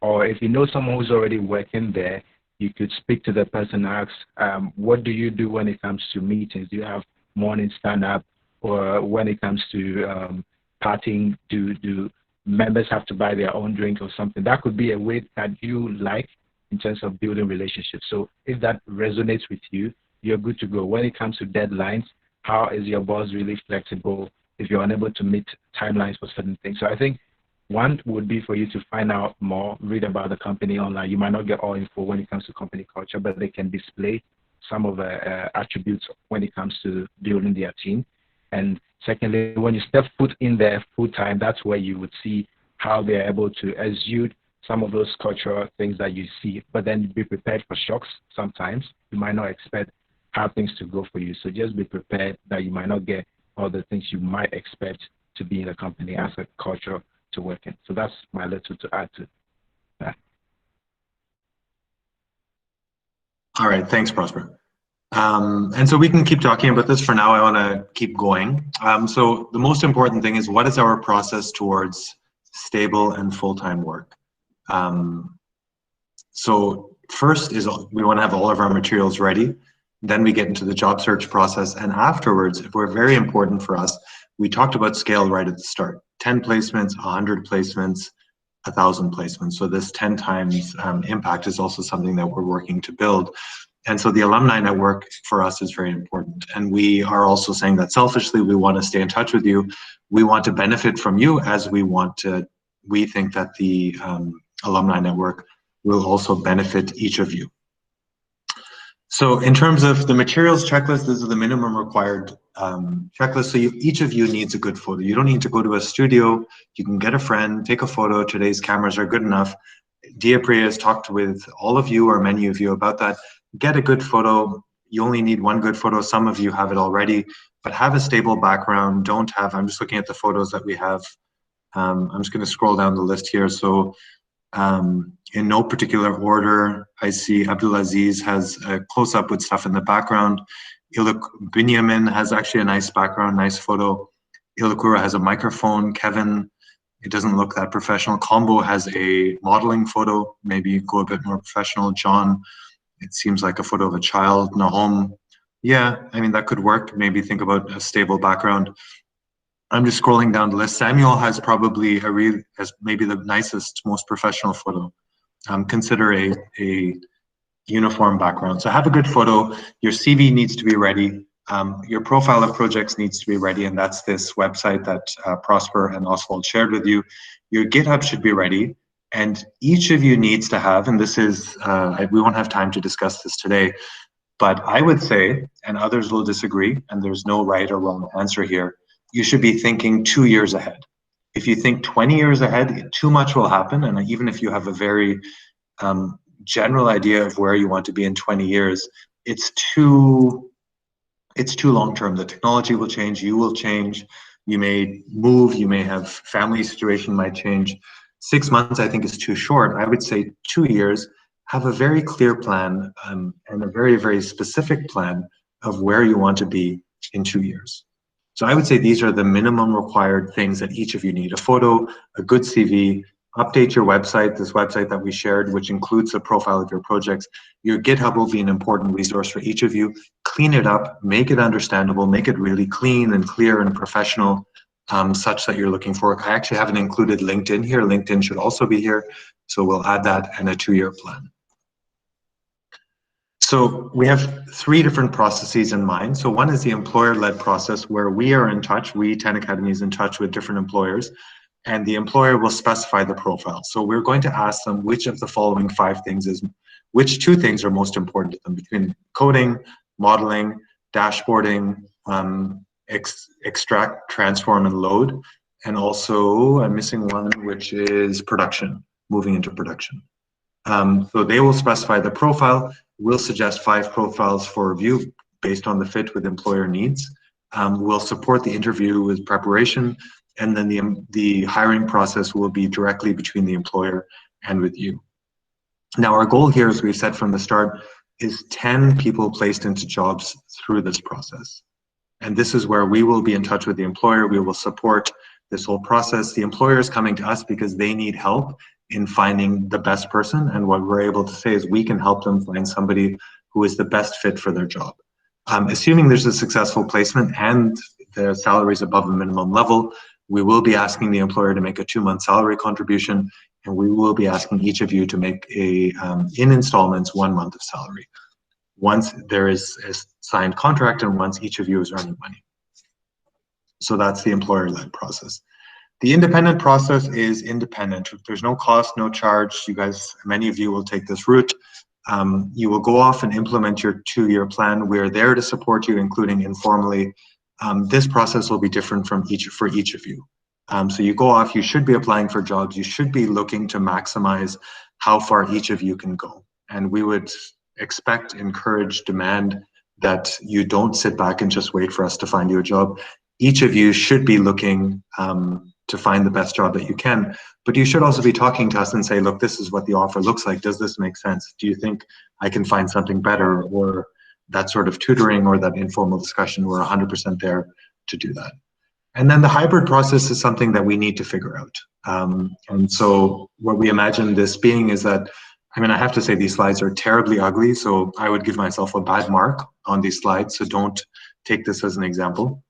[SPEAKER 5] Or if you know someone who's already working there, you could speak to the person and ask, what do you do when it comes to meetings? Do you have morning stand-up? Or when it comes to partying, do members have to buy their own drink or something? That could be a way that you like in terms of building relationships. So if that resonates with you, you're good to go. When it comes to deadlines, how is your boss really flexible if you're unable to meet timelines for certain things? So I think one would be for you to find out more, read about the company online. You might not get all info when it comes to company culture, but they can display some of the attributes when it comes to building their team. And secondly, when you step foot in there full time, that's where you would see how they're able to exude some of those cultural things that you see, but then be prepared for shocks sometimes. You might not expect how things to go for you. So just be prepared that you might not get all the things you might expect to be in a company as a culture to work in. So that's my little to add to that.
[SPEAKER 1] All right, thanks, Prosper. And so we can keep talking about this. For now, I want to keep going. So the most important thing is, what is our process towards stable and full-time work? So first is we want to have all of our materials ready. Then we get into the job search process. And afterwards, if we're very important for us, we talked about scale right at the start. 10 placements, 100 placements, 1,000 placements. So this 10 times impact is also something that we're working to build. And so the Alumni Network for us is very important. And we are also saying that selfishly, we want to stay in touch with you. We want to benefit from you as we think that the Alumni Network will also benefit each of you. So in terms of the materials checklist, this is the minimum required checklist. So each of you needs a good photo. You don't need to go to a studio. You can get a friend, take a photo. Today's cameras are good enough. Diapriya has talked with all of you or many of you about that. Get a good photo. You only need one good photo. Some of you have it already, but have a stable background. I'm just looking at the photos that we have. I'm just going to scroll down the list here. So in no particular order, I see Abdulaziz has a close-up with stuff in the background. Binyamin has actually a nice background, nice photo. Ilakura has a microphone. Kevin, it doesn't look that professional. Combo has a modeling photo, maybe go a bit more professional. John, it seems like a photo of a child. Nahom, yeah, I mean, that could work. Maybe think about a stable background. I'm just scrolling down the list. Samuel has probably has maybe the nicest, most professional photo. Consider a uniform background. So have a good photo. Your CV needs to be ready. Your profile of projects needs to be ready, and that's this website that Prosper and Oswald shared with you. Your GitHub should be ready, and each of you needs to have, and this is, we won't have time to discuss this today, but I would say, and others will disagree, and there's no right or wrong answer here, you should be thinking 2 years ahead. If you think 20 years ahead, too much will happen, and even if you have a very general idea of where you want to be in 20 years, it's too long-term. The technology will change, you will change, you may move, you may have family situation might change. 6 months, I think, is too short. I would say 2 years. Have a very clear plan and a very, very specific plan of where you want to be in 2 years. So I would say these are the minimum required things that each of you need: a photo, a good CV, update your website, this website that we shared, which includes a profile of your projects. Your GitHub will be an important resource for each of you. Clean it up, make it understandable, make it really clean and clear and professional, such that you're looking for. I actually haven't included LinkedIn here. LinkedIn should also be here. So we'll add that, and a 2-year plan. So we have 3 different processes in mind. So one is the employer-led process, where we are in touch, 10 Academy is in touch with different employers, and the employer will specify the profile. So we're going to ask them which of the following 5 things which 2 things are most important to them, between coding, modeling, dashboarding, extract, transform, and load. And also, I'm missing one, which is production, moving into production. So they will specify the profile. We'll suggest 5 profiles for review based on the fit with employer needs. We'll support the interview with preparation, and then the hiring process will be directly between the employer and with you. Now, our goal here, as we've said from the start, is 10 people placed into jobs through this process. And this is where we will be in touch with the employer. We will support this whole process. The employer is coming to us because they need help in finding the best person. And what we're able to say is we can help them find somebody who is the best fit for their job. Assuming there's a successful placement and the salary is above the minimum level, we will be asking the employer to make a 2-month salary contribution, and we will be asking each of you to make in installments 1 month of salary once there is a signed contract and once each of you is earning money. So that's the employer-led process. The independent process is independent. There's no cost, no charge. You guys, many of you will take this route. You will go off and implement your 2-year plan. We're there to support you, including informally. This process will be different for each of you. So you go off, you should be applying for jobs. You should be looking to maximize how far each of you can go. And we would expect, encourage, demand that you don't sit back and just wait for us to find you a job. Each of you should be looking to find the best job that you can, but you should also be talking to us and say, look, this is what the offer looks like. Does this make sense? Do you think I can find something better? Or that sort of tutoring or that informal discussion, we're 100% there to do that. And then the hybrid process is something that we need to figure out. And so what we imagine this being is that, I mean, I have to say these slides are terribly ugly, so I would give myself a bad mark on these slides, so don't take this as an example.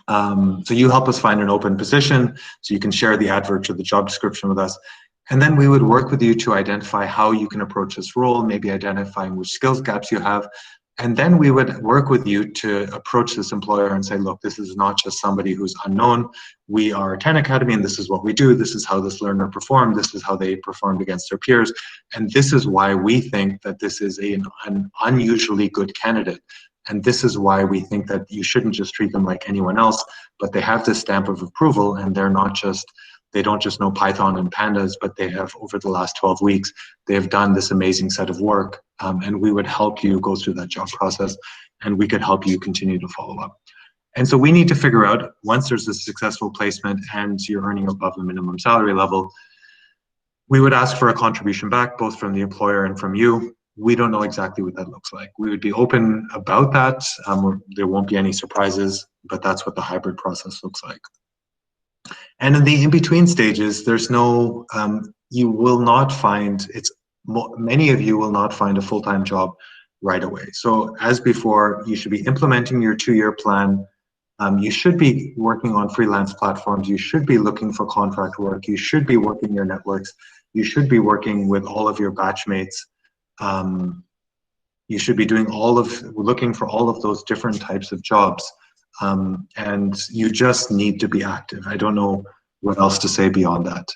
[SPEAKER 1] So you help us find an open position, so you can share the advert or the job description with us. And then we would work with you to identify how you can approach this role, maybe identifying which skills gaps you have. And then we would work with you to approach this employer and say, look, this is not just somebody who's unknown. We are 10 Academy, and this is what we do. This is how this learner performed. This is how they performed against their peers. And this is why we think that this is an unusually good candidate. And this is why we think that you shouldn't just treat them like anyone else, but they have this stamp of approval, and they don't just know Python and pandas, but they have, over the last 12 weeks, they have done this amazing set of work. And we would help you go through that job process, and we could help you continue to follow up. And so we need to figure out, once there's a successful placement and you're earning above the minimum salary level, we would ask for a contribution back, both from the employer and from you. We don't know exactly what that looks like. We would be open about that. There won't be any surprises, but that's what the hybrid process looks like. And in the in-between stages, there's no, you will not find, many of you will not find a full-time job right away. So as before, you should be implementing your 2-year plan. You should be working on freelance platforms. You should be looking for contract work. You should be working your networks. You should be working with all of your batchmates. You should be looking for all of those different types of jobs. And you just need to be active. I don't know what else to say beyond that.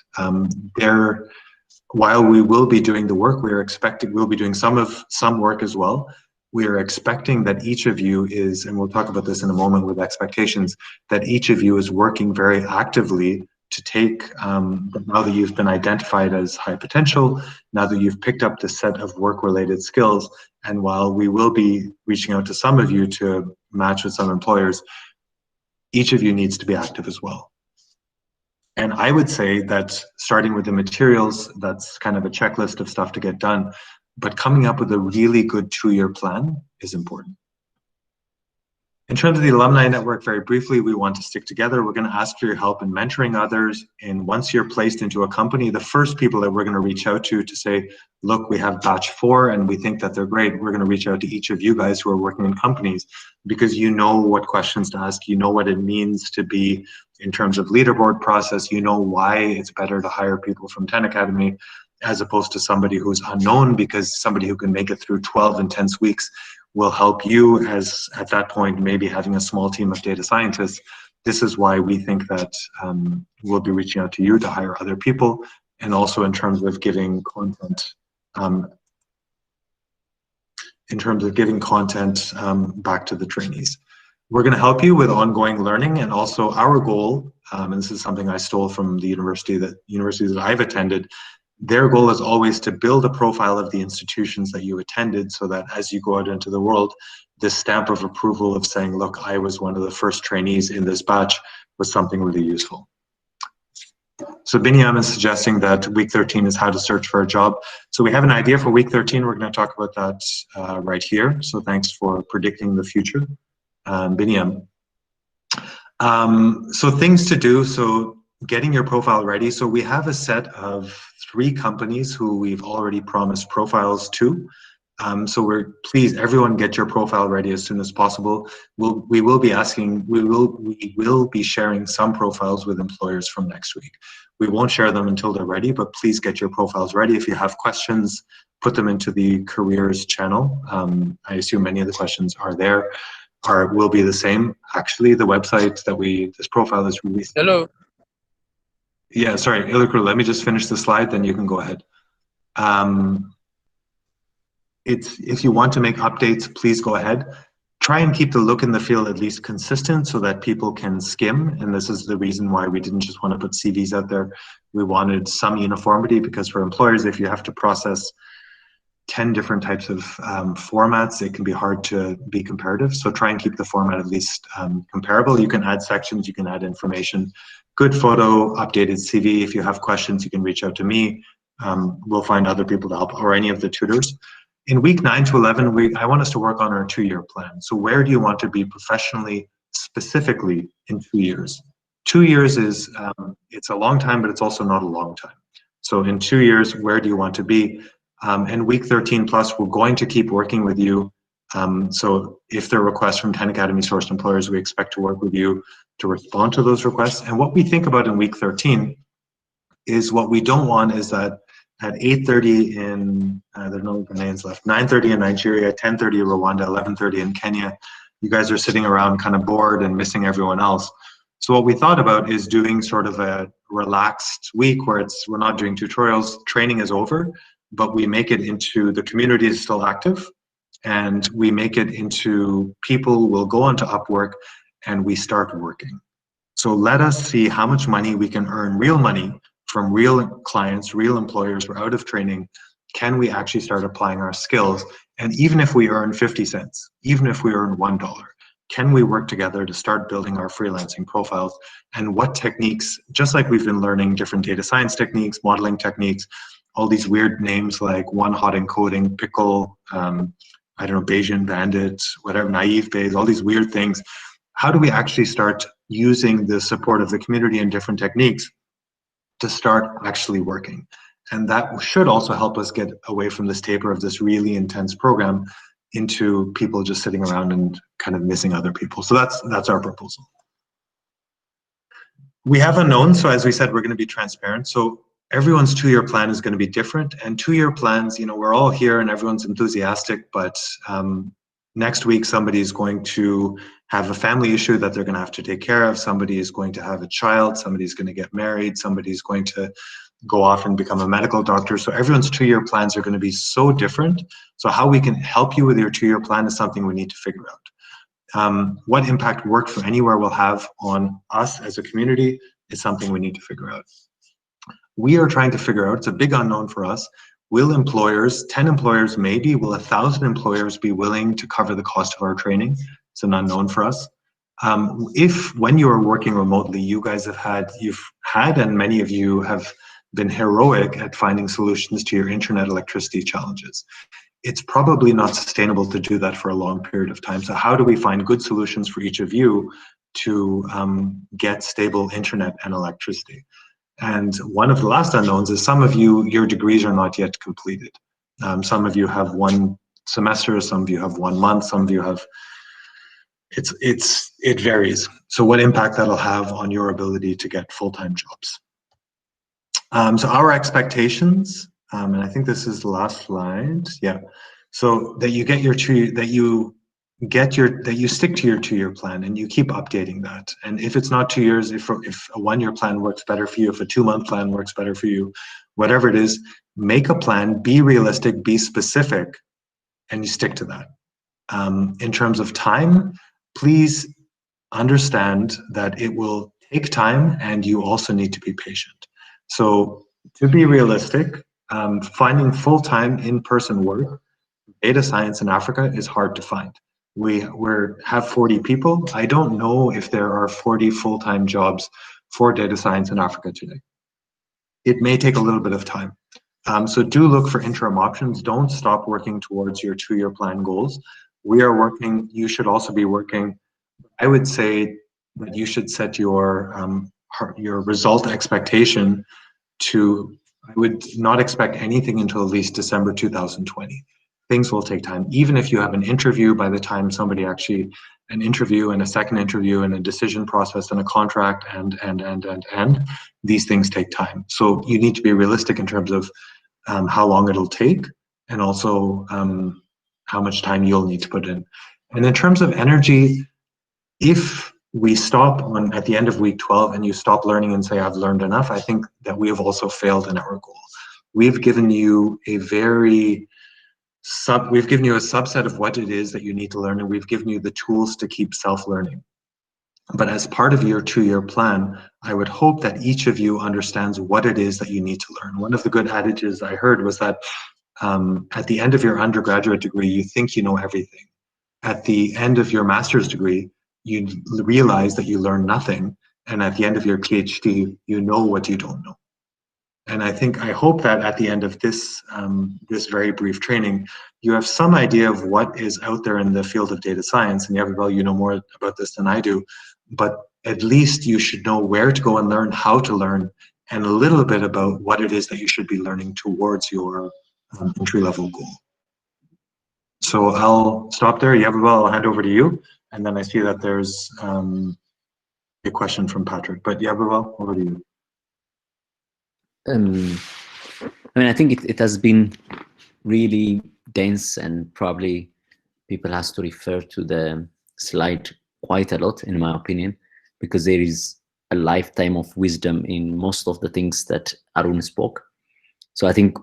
[SPEAKER 1] While we will be doing the work, we'll be doing some work as well. We are expecting that each of you is, and we'll talk about this in a moment with expectations, that each of you is working very actively to take, now that you've been identified as high potential, now that you've picked up the set of work-related skills, and while we will be reaching out to some of you to match with some employers, each of you needs to be active as well. And I would say that starting with the materials, that's kind of a checklist of stuff to get done, but coming up with a really good 2-year plan is important. In terms of the Alumni Network, very briefly, we want to stick together. We're going to ask for your help in mentoring others. And once you're placed into a company, the first people that we're going to reach out to say, look, we have batch 4 and we think that they're great. We're going to reach out to each of you guys who are working in companies because you know what questions to ask. You know what it means to be in terms of leaderboard process. You know why it's better to hire people from 10 Academy as opposed to somebody who's unknown, because somebody who can make it through 12 intense weeks will help you as at that point maybe having a small team of data scientists. This is why we think that we'll be reaching out to you to hire other people, and also in terms of giving content back to the trainees. We're going to help you with ongoing learning, and also our goal, and this is something I stole from the universities that I've attended. Their goal is always to build a profile of the institutions that you attended so that as you go out into the world, this stamp of approval of saying, look, I was one of the first trainees in this batch was something really useful. So Binyam is suggesting that week 13 is how to search for a job. So we have an idea for week 13. We're going to talk about that right here. So thanks for predicting the future, Binyam. So things to do. So getting your profile ready. So we have a set of 3 companies who we've already promised profiles to. So please, everyone, get your profile ready as soon as possible. We will be sharing some profiles with employers from next week. We won't share them until they're ready, but please get your profiles ready. If you have questions, put them into the careers channel. I assume many of the questions are there, will be the same. Actually, the website that this profile is released.
[SPEAKER 6] Hello.
[SPEAKER 1] Yeah, sorry, Illikur, let me just finish the slide, then you can go ahead. If you want to make updates, please go ahead. Try and keep the look and the feel at least consistent so that people can skim. And this is the reason why we didn't just want to put CVs out there. We wanted some uniformity, because for employers, if you have to process 10 different types of formats, it can be hard to be comparative. So try and keep the format at least comparable. You can add sections, you can add information. Good photo, updated CV. If you have questions, you can reach out to me. We'll find other people to help, or any of the tutors. In week 9 to 11, I want us to work on our 2-year plan. So where do you want to be professionally, specifically in 2 years? 2 years is, it's a long time, but it's also not a long time. So in 2 years, where do you want to be? And week 13 plus, we're going to keep working with you. So if there are requests from 10 Academy sourced employers, we expect to work with you to respond to those requests. And what we think about in week 13 is, what we don't want is that at 8:30 in, there are no Ghanaians left, 9:30 in Nigeria, 10:30 in Rwanda, 11:30 in Kenya, you guys are sitting around kind of bored and missing everyone else. So what we thought about is doing sort of a relaxed week where we're not doing tutorials, training is over, but we make it into, the community is still active, and we make it into, people will go onto Upwork and we start working. So let us see how much money we can earn, real money, from real clients, real employers. We're out of training. Can we actually start applying our skills? And even if we earn 50 cents, even if we earn $1, can we work together to start building our freelancing profiles? And what techniques, just like we've been learning different data science techniques, modeling techniques, all these weird names like one hot encoding, pickle, I don't know, Bayesian bandit, whatever, naive Bayes, all these weird things. How do we actually start using the support of the community and different techniques to start actually working? And that should also help us get away from this taper of this really intense program into people just sitting around and kind of missing other people. So that's our proposal. We have unknowns, so as we said, we're going to be transparent. So everyone's 2-year plan is going to be different, and 2-year plans, you know, we're all here and everyone's enthusiastic, but next week somebody is going to have a family issue that they're going to have to take care of. Somebody is going to have a child, somebody's going to get married, somebody's going to go off and become a medical doctor. So everyone's 2-year plans are going to be so different. So how we can help you with your 2-year plan is something we need to figure out. What impact Work for Anywhere will have on us as a community is something we need to figure out. We are trying to figure out, it's a big unknown for us, will employers, 10 employers maybe, will 1,000 employers be willing to cover the cost of our training? It's an unknown for us. If when you are working remotely, you've had, and many of you have been heroic at finding solutions to your internet electricity challenges. it's probably not sustainable to do that for a long period of time. So how do we find good solutions for each of you to get stable internet and electricity? And one of the last unknowns is some of you, your degrees are not yet completed. Some of you have 1 semester, some of you have 1 month, some of you have, it varies. So what impact that'll have on your ability to get full-time jobs. So our expectations, and I think this is the last slide. Yeah. So that you get your that you stick to your 2-year plan and you keep updating that. And if it's not 2 years, if a 1-year plan works better for you, if a 2-month plan works better for you, whatever it is, make a plan, be realistic, be specific, and you stick to that. In terms of time, please understand that it will take time and you also need to be patient. So to be realistic, finding full-time in-person work, data science in Africa is hard to find. We have 40 people. I don't know if there are 40 full-time jobs for data science in Africa today. It may take a little bit of time. So do look for interim options. Don't stop working towards your 2-year plan goals. We are working, you should also be working. I would say that you should set your result expectation to, I would not expect anything until at least December 2020. Things will take time. Even if you have an interview, by the time somebody actually, an interview and a second interview and a decision process and a contract and these things take time. So you need to be realistic in terms of how long it'll take and also how much time you'll need to put in. And in terms of energy, if we stop at the end of week 12 and you stop learning and say, I've learned enough, I think that we have also failed in our goal. We've given you a subset of what it is that you need to learn, and we've given you the tools to keep self-learning. But as part of your 2-year plan, I would hope that each of you understands what it is that you need to learn. One of the good adages I heard was that at the end of your undergraduate degree, you think you know everything. At the end of your master's degree, you realize that you learn nothing. And at the end of your PhD, you know what you don't know. And I hope that at the end of this, this very brief training, you have some idea of what is out there in the field of data science. And Yavivel, you know more about this than I do, but at least you should know where to go and learn, how to learn, and a little bit about what it is that you should be learning towards your entry-level goal. So I'll stop there. Yavivel, I'll hand over to you. And then I see that there's a question from Patrick, but Yavivel, over to you.
[SPEAKER 4] I mean, I think it has been really dense, and probably people has to refer to the slide quite a lot, in my opinion, because there is a lifetime of wisdom in most of the things that Arun spoke. So I think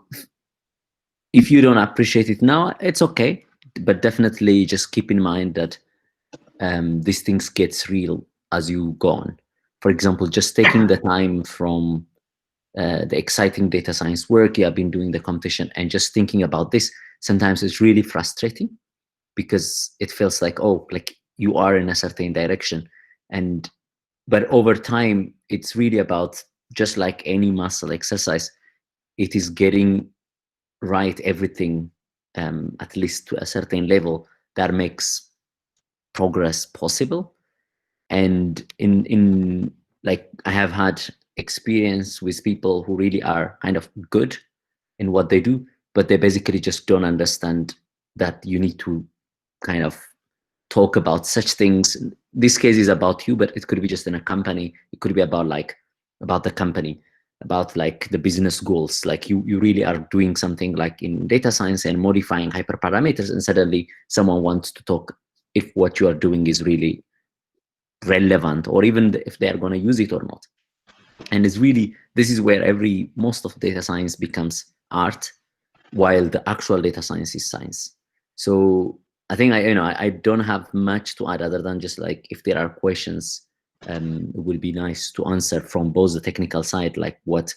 [SPEAKER 4] if you don't appreciate it now, it's okay, but definitely just keep in mind that these things gets real as you go on. For example, just taking the time from the exciting data science work you have been doing, the competition, and just thinking about this, sometimes it's really frustrating because it feels like, oh, like you are in a certain direction. But over time, it's really about, just like any muscle exercise, it is getting right everything, at least to a certain level, that makes progress possible. And in like, I have had experience with people who really are kind of good in what they do, but they basically just don't understand that you need to kind of talk about such things. This case is about you, but it could be just in a company. It could be about the company, about like the business goals. Like you really are doing something like in data science and modifying hyperparameters, and suddenly someone wants to talk if what you are doing is really relevant, or even if they are going to use it or not. And it's really, this is where most of data science becomes art, while the actual data science is science. So I think I don't have much to add other than just like, if there are questions, it would be nice to answer from both the technical side, like what,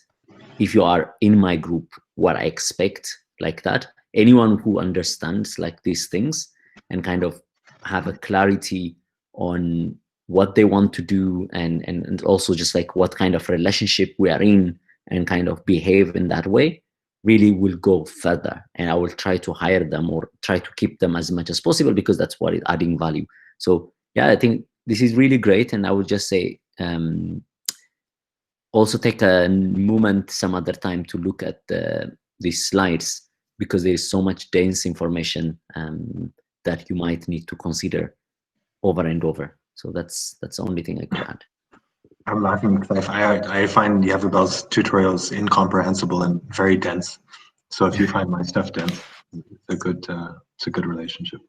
[SPEAKER 4] if you are in my group, what I expect, like that. Anyone who understands like these things and kind of have a clarity on what they want to do, and also just like what kind of relationship we are in, and kind of behave in that way, really will go further, and I will try to hire them or try to keep them as much as possible, because that's what is adding value. So yeah, I think this is really great. And I would just say, also take a moment some other time to look at these slides, because there is so much dense information that you might need to consider over and over. So that's the only thing I could add.
[SPEAKER 1] I'm laughing because I find Yavubel's tutorials incomprehensible and very dense. So if you find my stuff dense, it's a good relationship.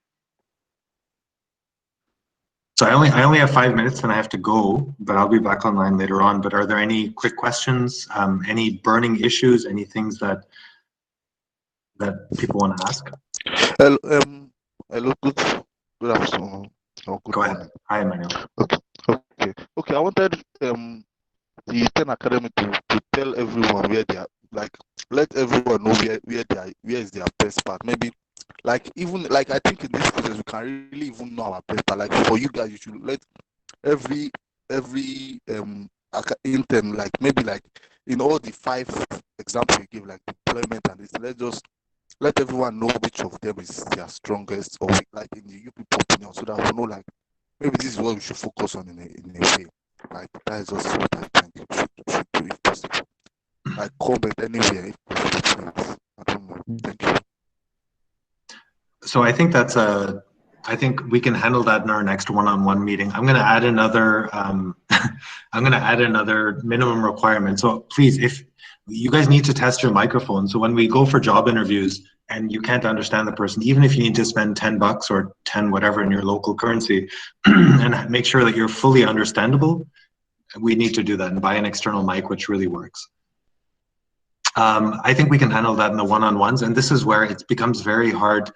[SPEAKER 1] So I only have 5 minutes and I have to go, but I'll be back online later on. But are there any quick questions, any burning issues, any things that people want to ask?
[SPEAKER 6] Hello, good afternoon. Or good
[SPEAKER 1] Go
[SPEAKER 6] morning.
[SPEAKER 1] ahead. Hi, Emmanuel.
[SPEAKER 6] Okay. I wanted the 10 Academy to tell everyone where they are, like, let everyone know where is their best part. Maybe, like, even like I think in this process we can really even know our best part. Like for you guys, you should let every intern, like maybe like in all the 5 examples you give, like deployment and this, let everyone know which of them is their strongest, or like in the people opinion, so that we know, like, maybe this is what we should focus on in a way. Like that is also what I think we should do if possible. Like comment anywhere if possible, please. I don't know. Thank you.
[SPEAKER 1] So I think I think we can handle that in our next one-on-one meeting. I'm going to add another. I'm going to add another minimum requirement. So please, if you guys need to test your microphone, so when we go for job interviews and you can't understand the person, even if you need to spend $10 or 10 whatever in your local currency, and make sure that you're fully understandable, we need to do that and buy an external mic, which really works. I think we can handle that in the one-on-ones, and this is where it becomes very hard.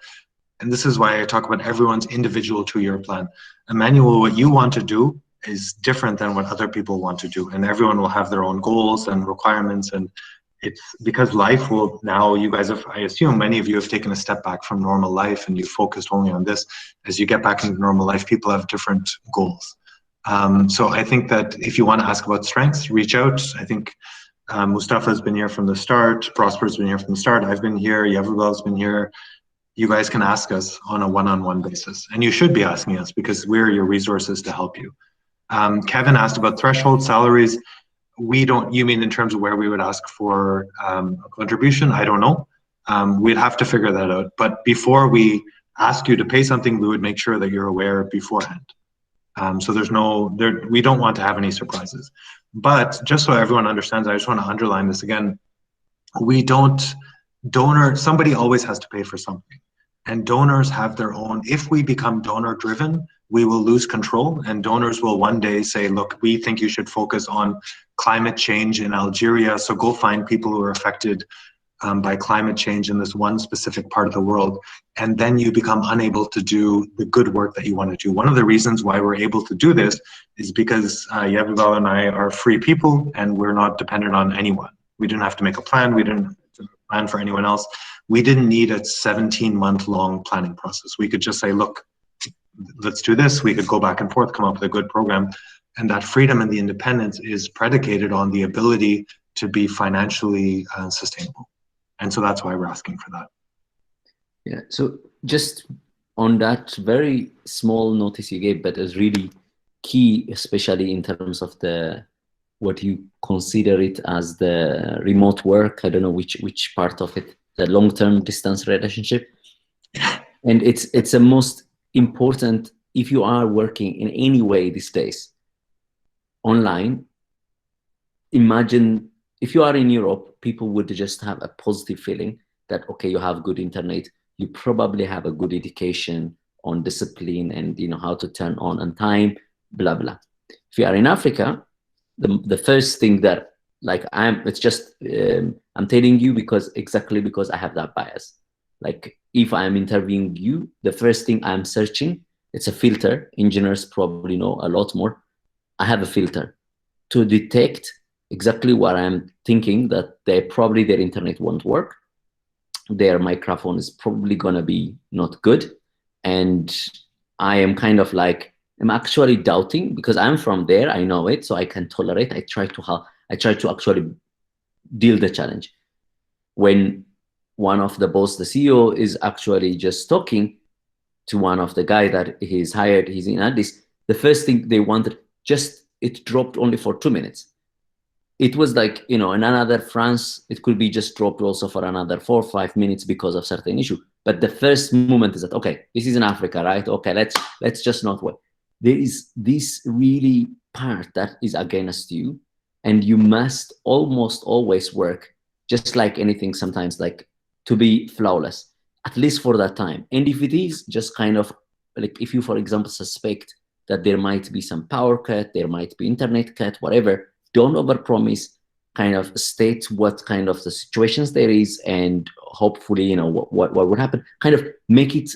[SPEAKER 1] And this is why I talk about everyone's individual 2-year plan. Emmanuel, what you want to do is different than what other people want to do. And everyone will have their own goals and requirements. And it's because life will now, you guys have, I assume many of you have taken a step back from normal life and you've focused only on this. As you get back into normal life, people have different goals. So I think that if you want to ask about strengths, reach out. I think Mustafa's been here from the start. Prosper's been here from the start. I've been here. Yavubel's been here. You guys can ask us on a one-on-one basis. And you should be asking us because we're your resources to help you. Kevin asked about threshold salaries. We don't, you mean in terms of where we would ask for a contribution? I don't know. We'd have to figure that out. But before we ask you to pay something, we would make sure that you're aware beforehand. So we don't want to have any surprises. But just so everyone understands, I just want to underline this again. We don't, somebody always has to pay for something. And donors have their own, if we become donor driven, we will lose control, and donors will one day say, look, we think you should focus on climate change in Algeria, so go find people who are affected by climate change in this one specific part of the world, and then you become unable to do the good work that you want to do. One of the reasons why we're able to do this is because Yavubel and I are free people and we're not dependent on anyone. We didn't have to make a plan, we didn't plan for anyone else. We didn't need a 17-month-long planning process. We could just say, look, let's do this. We could go back and forth, come up with a good program. And that freedom and the independence is predicated on the ability to be financially sustainable. And so that's why we're asking for that.
[SPEAKER 4] Yeah, so just on that very small notice you gave, but is really key, especially in terms of what you consider it as the remote work. I don't know which part of it, the long-term distance relationship. And it's the most important if you are working in any way these days online. Imagine if you are in Europe, people would just have a positive feeling that, okay, you have good internet, you probably have a good education on discipline and how to turn on time, blah, blah. If you are in Africa, the first thing that I'm telling you because I have that bias. Like if I'm interviewing you, the first thing I'm searching, it's a filter. Engineers probably know a lot more. I have a filter to detect exactly what I'm thinking, that their internet won't work. Their microphone is probably gonna be not good. And I am kind of like, I'm actually doubting because I'm from there. I know it, so I can tolerate. I try to actually deal the challenge. When one of the boss, the CEO, is actually just talking to one of the guy that he's hired, he's in Addis, the first thing they wanted, just it dropped only for 2 minutes. It was like, you know, in another France, it could be just dropped also for another 4 or 5 minutes because of certain issue. But the first moment is that, okay, this is in Africa, right? Okay, let's just not wait. There is this really part that is against you, and you must almost always work, just like anything sometimes, like to be flawless, at least for that time. And if it is just kind of like, if you, for example, suspect that there might be some power cut, there might be internet cut, whatever, don't overpromise, kind of state what kind of the situations there is, and hopefully, you know, what would happen, kind of make it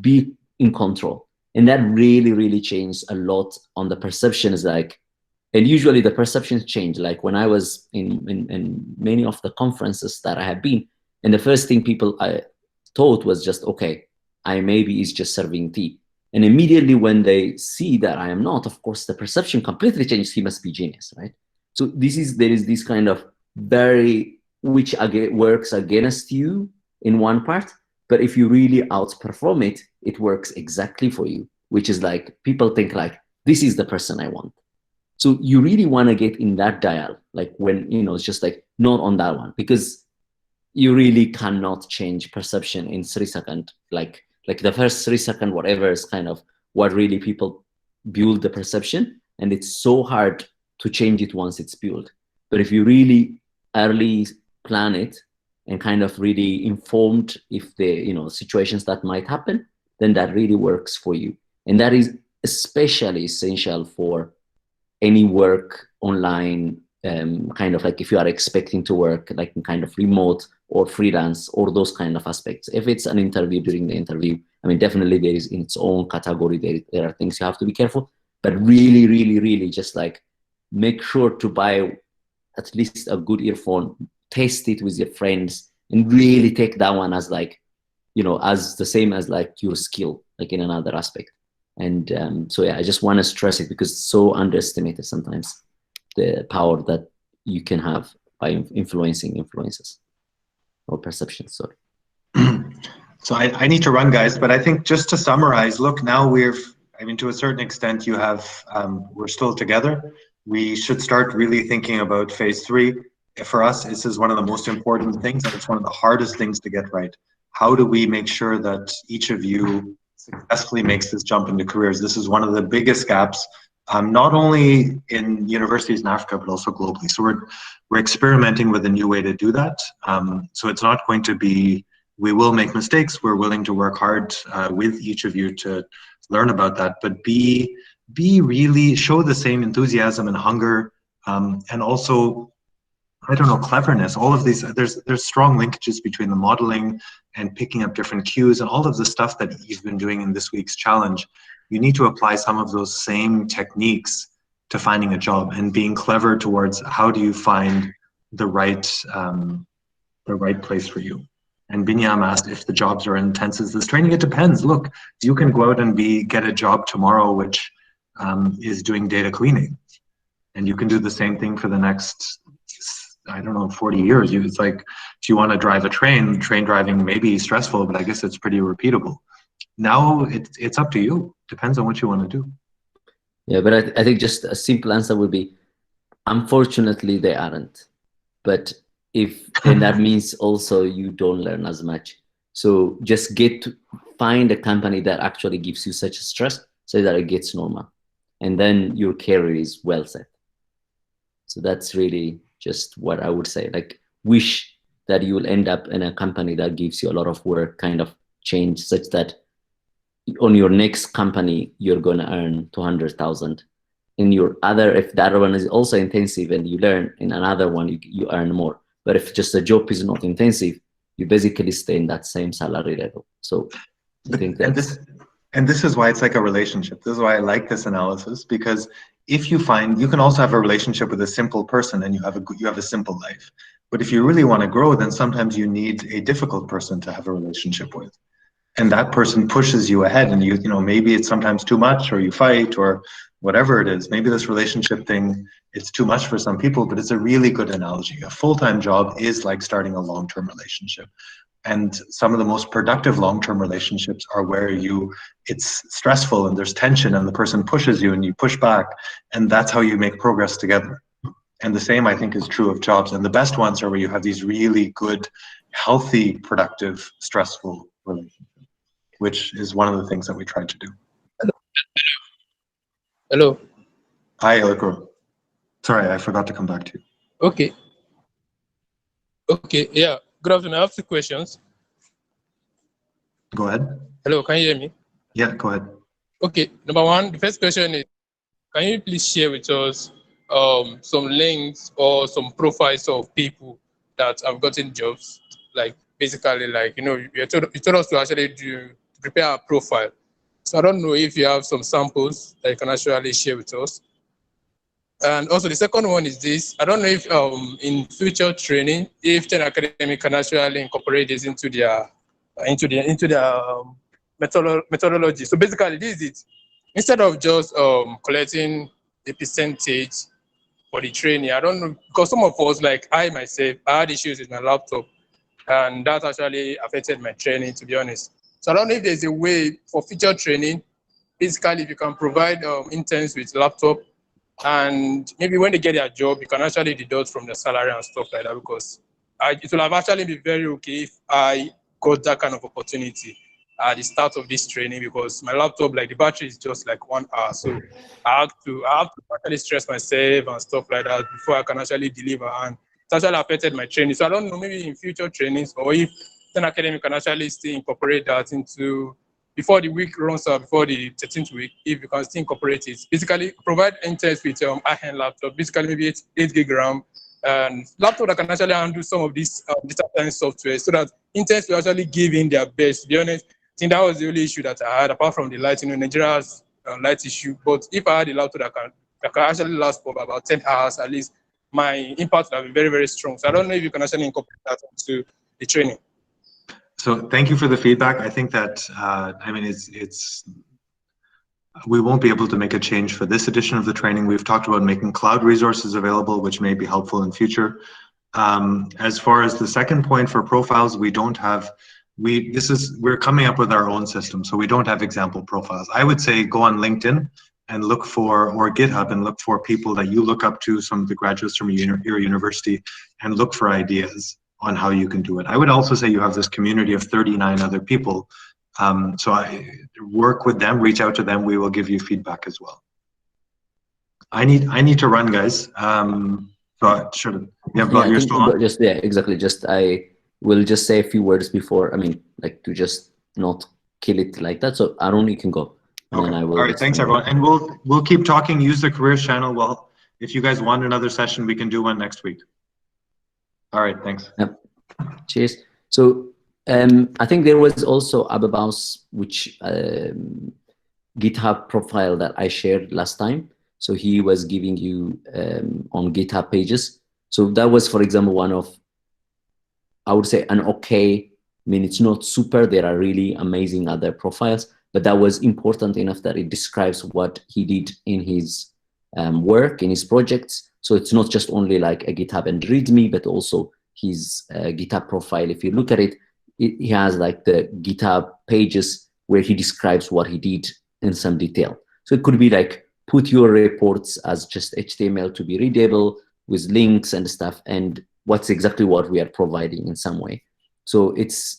[SPEAKER 4] be in control. And that really, really changed a lot on the perceptions, like, and usually the perceptions change. Like when I was in many of the conferences that I have been, and the first thing people I thought was just, okay, I maybe is just serving tea. And immediately when they see that I am not, of course, the perception completely changes. He must be genius, right? So there is this kind of very, which again works against you in one part, but if you really outperform it, it works exactly for you, which is like, people think like, this is the person I want. So you really want to get in that dial, like when, you know, it's just like, not on that one, because you really cannot change perception in 3 seconds. Like the first 3 seconds, whatever is kind of what really people build the perception. And it's so hard to change it once it's built. But if you really early plan it and kind of really informed if the, you know, situations that might happen, then that really works for you. And that is especially essential for any work online, kind of like if you are expecting to work like in kind of remote or freelance or those kind of aspects. If it's an interview, during the interview, I mean, definitely there is in its own category, there are things you have to be careful, but really, really, really just like make sure to buy at least a good earphone, test it with your friends, and really take that one as like, you know, as the same as like your skill, like in another aspect. And so yeah, I just want to stress it because it's so underestimated sometimes, the power that you can have by influencing influences or perceptions, sorry.
[SPEAKER 1] So I need to run, guys, but I think just to summarize, look, now I mean, to a certain extent, you have, we're still together. We should start really thinking about phase 3. For us, this is one of the most important things, and it's one of the hardest things to get right. How do we make sure that each of you successfully makes this jump into careers? This is one of the biggest gaps, not only in universities in Africa, but also globally. So we're experimenting with a new way to do that. So it's not going to be, we will make mistakes. We're willing to work hard with each of you to learn about that, but be really, show the same enthusiasm and hunger, and also, I don't know, cleverness. All of these, there's strong linkages between the modeling and picking up different cues and all of the stuff that you've been doing in this week's challenge. You need to apply some of those same techniques to finding a job and being clever towards how do you find the right place for you. And Binyam asked if the jobs are intense as this training. It depends. Look, you can go out and get a job tomorrow which is doing data cleaning, and you can do the same thing for the next, I don't know, 40 years. It's like, if you want to drive a train driving may be stressful, but I guess it's pretty repeatable. Now it's up to you. Depends on what you want to do.
[SPEAKER 4] Yeah, but I think just a simple answer would be, unfortunately, they aren't. But and that means also you don't learn as much. So just find a company that actually gives you such a stress so that it gets normal. And then your career is well set. So that's really just what I would say. Like, wish that you will end up in a company that gives you a lot of work, kind of change such that on your next company, you're going to earn 200,000. In your other, if the other one is also intensive and you learn, in another one, you earn more. But if just the job is not intensive, you basically stay in that same salary level. So I think that's...
[SPEAKER 1] And this is why it's like a relationship. This is why I like this analysis, because if you find, you can also have a relationship with a simple person and you have a simple life. But if you really want to grow, then sometimes you need a difficult person to have a relationship with. and that person pushes you ahead, and you know, maybe it's sometimes too much, or you fight, or whatever it is. Maybe this relationship thing, it's too much for some people, but it's a really good analogy. A full-time job is like starting a long-term relationship. And some of the most productive long-term relationships are where it's stressful and there's tension and the person pushes you and you push back, and that's how you make progress together. And the same, I think, is true of jobs. And the best ones are where you have these really good, healthy, productive, stressful relationships, which is one of the things that we try to do.
[SPEAKER 7] Hello.
[SPEAKER 1] Hi, Elikro. Sorry, I forgot to come back to you.
[SPEAKER 7] Okay. Okay, yeah. Good afternoon. I have 2 questions.
[SPEAKER 1] Go ahead.
[SPEAKER 7] Hello, can you hear me?
[SPEAKER 1] Yeah, go ahead.
[SPEAKER 7] Okay, number 1, the first question is, can you please share with us some links or some profiles of people that have gotten jobs? Like, basically, like, you know, you told us to actually prepare a profile. So I don't know if you have some samples that you can actually share with us. And also the second one is this: I don't know if in future training, if Ten Academy can actually incorporate this into their methodology. So basically, this is it. Instead of just collecting a percentage for the training, I don't know, because some of us, like I myself, I had issues with my laptop, and that actually affected my training, to be honest. So I don't know if there's a way for future training, basically, if you can provide interns with laptop, and maybe when they get their job, you can actually deduct from the salary and stuff like that, because it will have actually been very okay if I got that kind of opportunity at the start of this training, because my laptop, like the battery is just like 1 hour. So I have to actually stress myself and stuff like that before I can actually deliver. And it's actually affected my training. So I don't know, maybe in future trainings, or if Ten Academy can actually still incorporate that into, before the week runs out, before the 13th week, if you can still incorporate it. Basically, provide interns with high-end laptop, basically maybe 8 gig RAM, and laptop that can actually handle some of these data science software, so that interns will actually give in their best. To be honest, I think that was the only issue that I had, apart from the light. You know, Nigeria's light issue. But if I had a laptop that can actually last for about 10 hours at least, my impact would have been very, very strong. So I don't know if you can actually incorporate that into the training.
[SPEAKER 1] So thank you for the feedback. I think that, I mean, we won't be able to make a change for this edition of the training. We've talked about making cloud resources available, which may be helpful in future. As far as the second point for profiles, we don't have, we're coming up with our own system, so we don't have example profiles. I would say go on LinkedIn and look for, or GitHub, and look for people that you look up to, some of the graduates from your university, and look for ideas on how you can do it. I would also say you have this community of 39 other people. So I work with them, reach out to them. We will give you feedback as well. I need to run, guys. So should yeah,
[SPEAKER 4] Yeah,
[SPEAKER 1] you're still on?
[SPEAKER 4] just yeah, exactly. Just I will just say a few words before. I mean, like, to just not kill it like that. So Arun, you can go. And
[SPEAKER 1] Okay.
[SPEAKER 4] then I will.
[SPEAKER 1] All right. Thanks, everyone. And we'll keep talking. Use the careers channel. Well, if you guys want another session, we can do one next week. All right. Thanks.
[SPEAKER 4] Yep. Cheers. So I think there was also Ababaus, which GitHub profile that I shared last time. So he was giving you on GitHub pages. So that was, for example, one of, I would say, an okay. I mean, it's not super. There are really amazing other profiles, but that was important enough that it describes what he did in his work, in his projects. So it's not just only like a GitHub and README, but also his GitHub profile. If you look at it, he has like the GitHub pages where he describes what he did in some detail. So it could be like, put your reports as just HTML to be readable with links and stuff, and what's exactly what we are providing in some way. So it's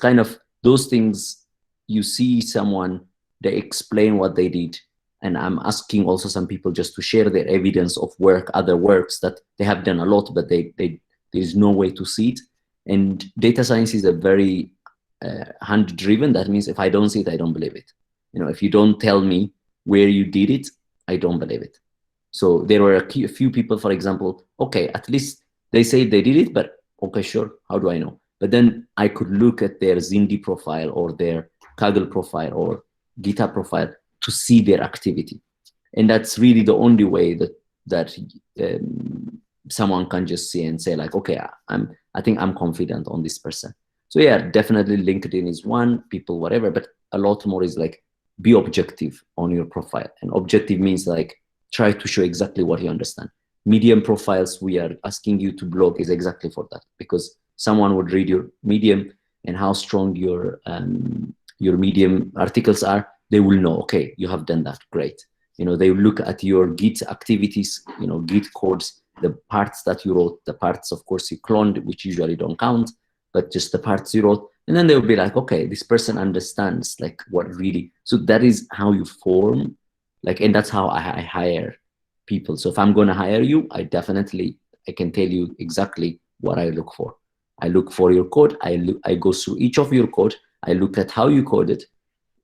[SPEAKER 4] kind of those things. You see someone, they explain what they did, and I'm asking also some people just to share their evidence of work, other works that they have done a lot, but there's no way to see it. And data science is a very hand-driven. That means if I don't see it, I don't believe it. You know, if you don't tell me where you did it, I don't believe it. So there were a few people, for example, okay, at least they say they did it, but okay, sure, how do I know? But then I could look at their Zindi profile or their Kaggle profile or GitHub profile to see their activity. And that's really the only way that someone can just see and say like, okay, I think I'm confident on this person. So yeah, definitely LinkedIn is one, people, whatever, but a lot more is like be objective on your profile. And objective means like try to show exactly what you understand. Medium profiles we are asking you to blog is exactly for that, because someone would read your Medium and how strong your Medium articles are. They will know, okay, you have done that, great. You know, they look at your Git activities, you know, Git codes, the parts that you wrote, the parts, of course, you cloned, which usually don't count, but just the parts you wrote. And then they will be like, okay, this person understands like what really, so that is how you form, like, and that's how I hire people. So if I'm going to hire you, I can tell you exactly what I look for. I look for your code. I go through each of your code. I look at how you code it,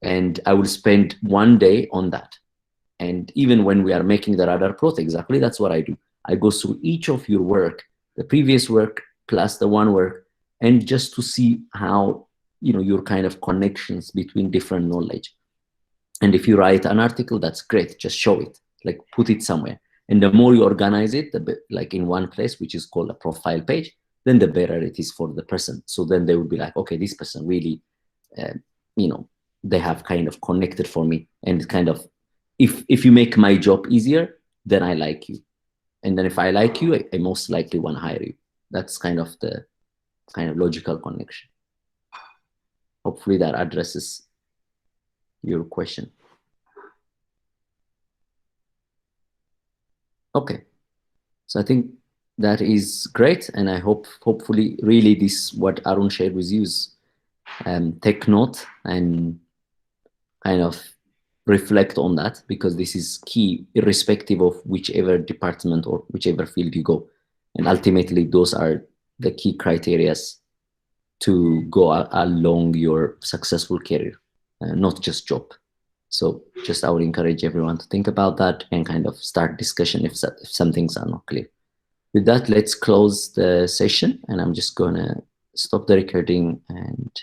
[SPEAKER 4] and I will spend one day on that. And even when we are making the Radar Pro, exactly that's what I do. I go through each of your work, the previous work plus the one work, and just to see how, you know, your kind of connections between different knowledge. And if you write an article, that's great. Just show it, like put it somewhere. And the more you organize it, like in one place, which is called a profile page, then the better it is for the person. So then they will be like, okay, this person really, you know, they have kind of connected for me. And kind of, if you make my job easier, then I like you. And then if I like you, I most likely want to hire you. That's kind of the logical connection. Hopefully that addresses your question. Okay, so I think that is great, and I hopefully really this what Arun shared with you is take note and kind of reflect on that, because this is key irrespective of whichever department or whichever field you go, and ultimately those are the key criteria to go along your successful career, not just job. So just I would encourage everyone to think about that and kind of start discussion if some things are not clear. With that, let's close the session, and I'm just gonna stop the recording and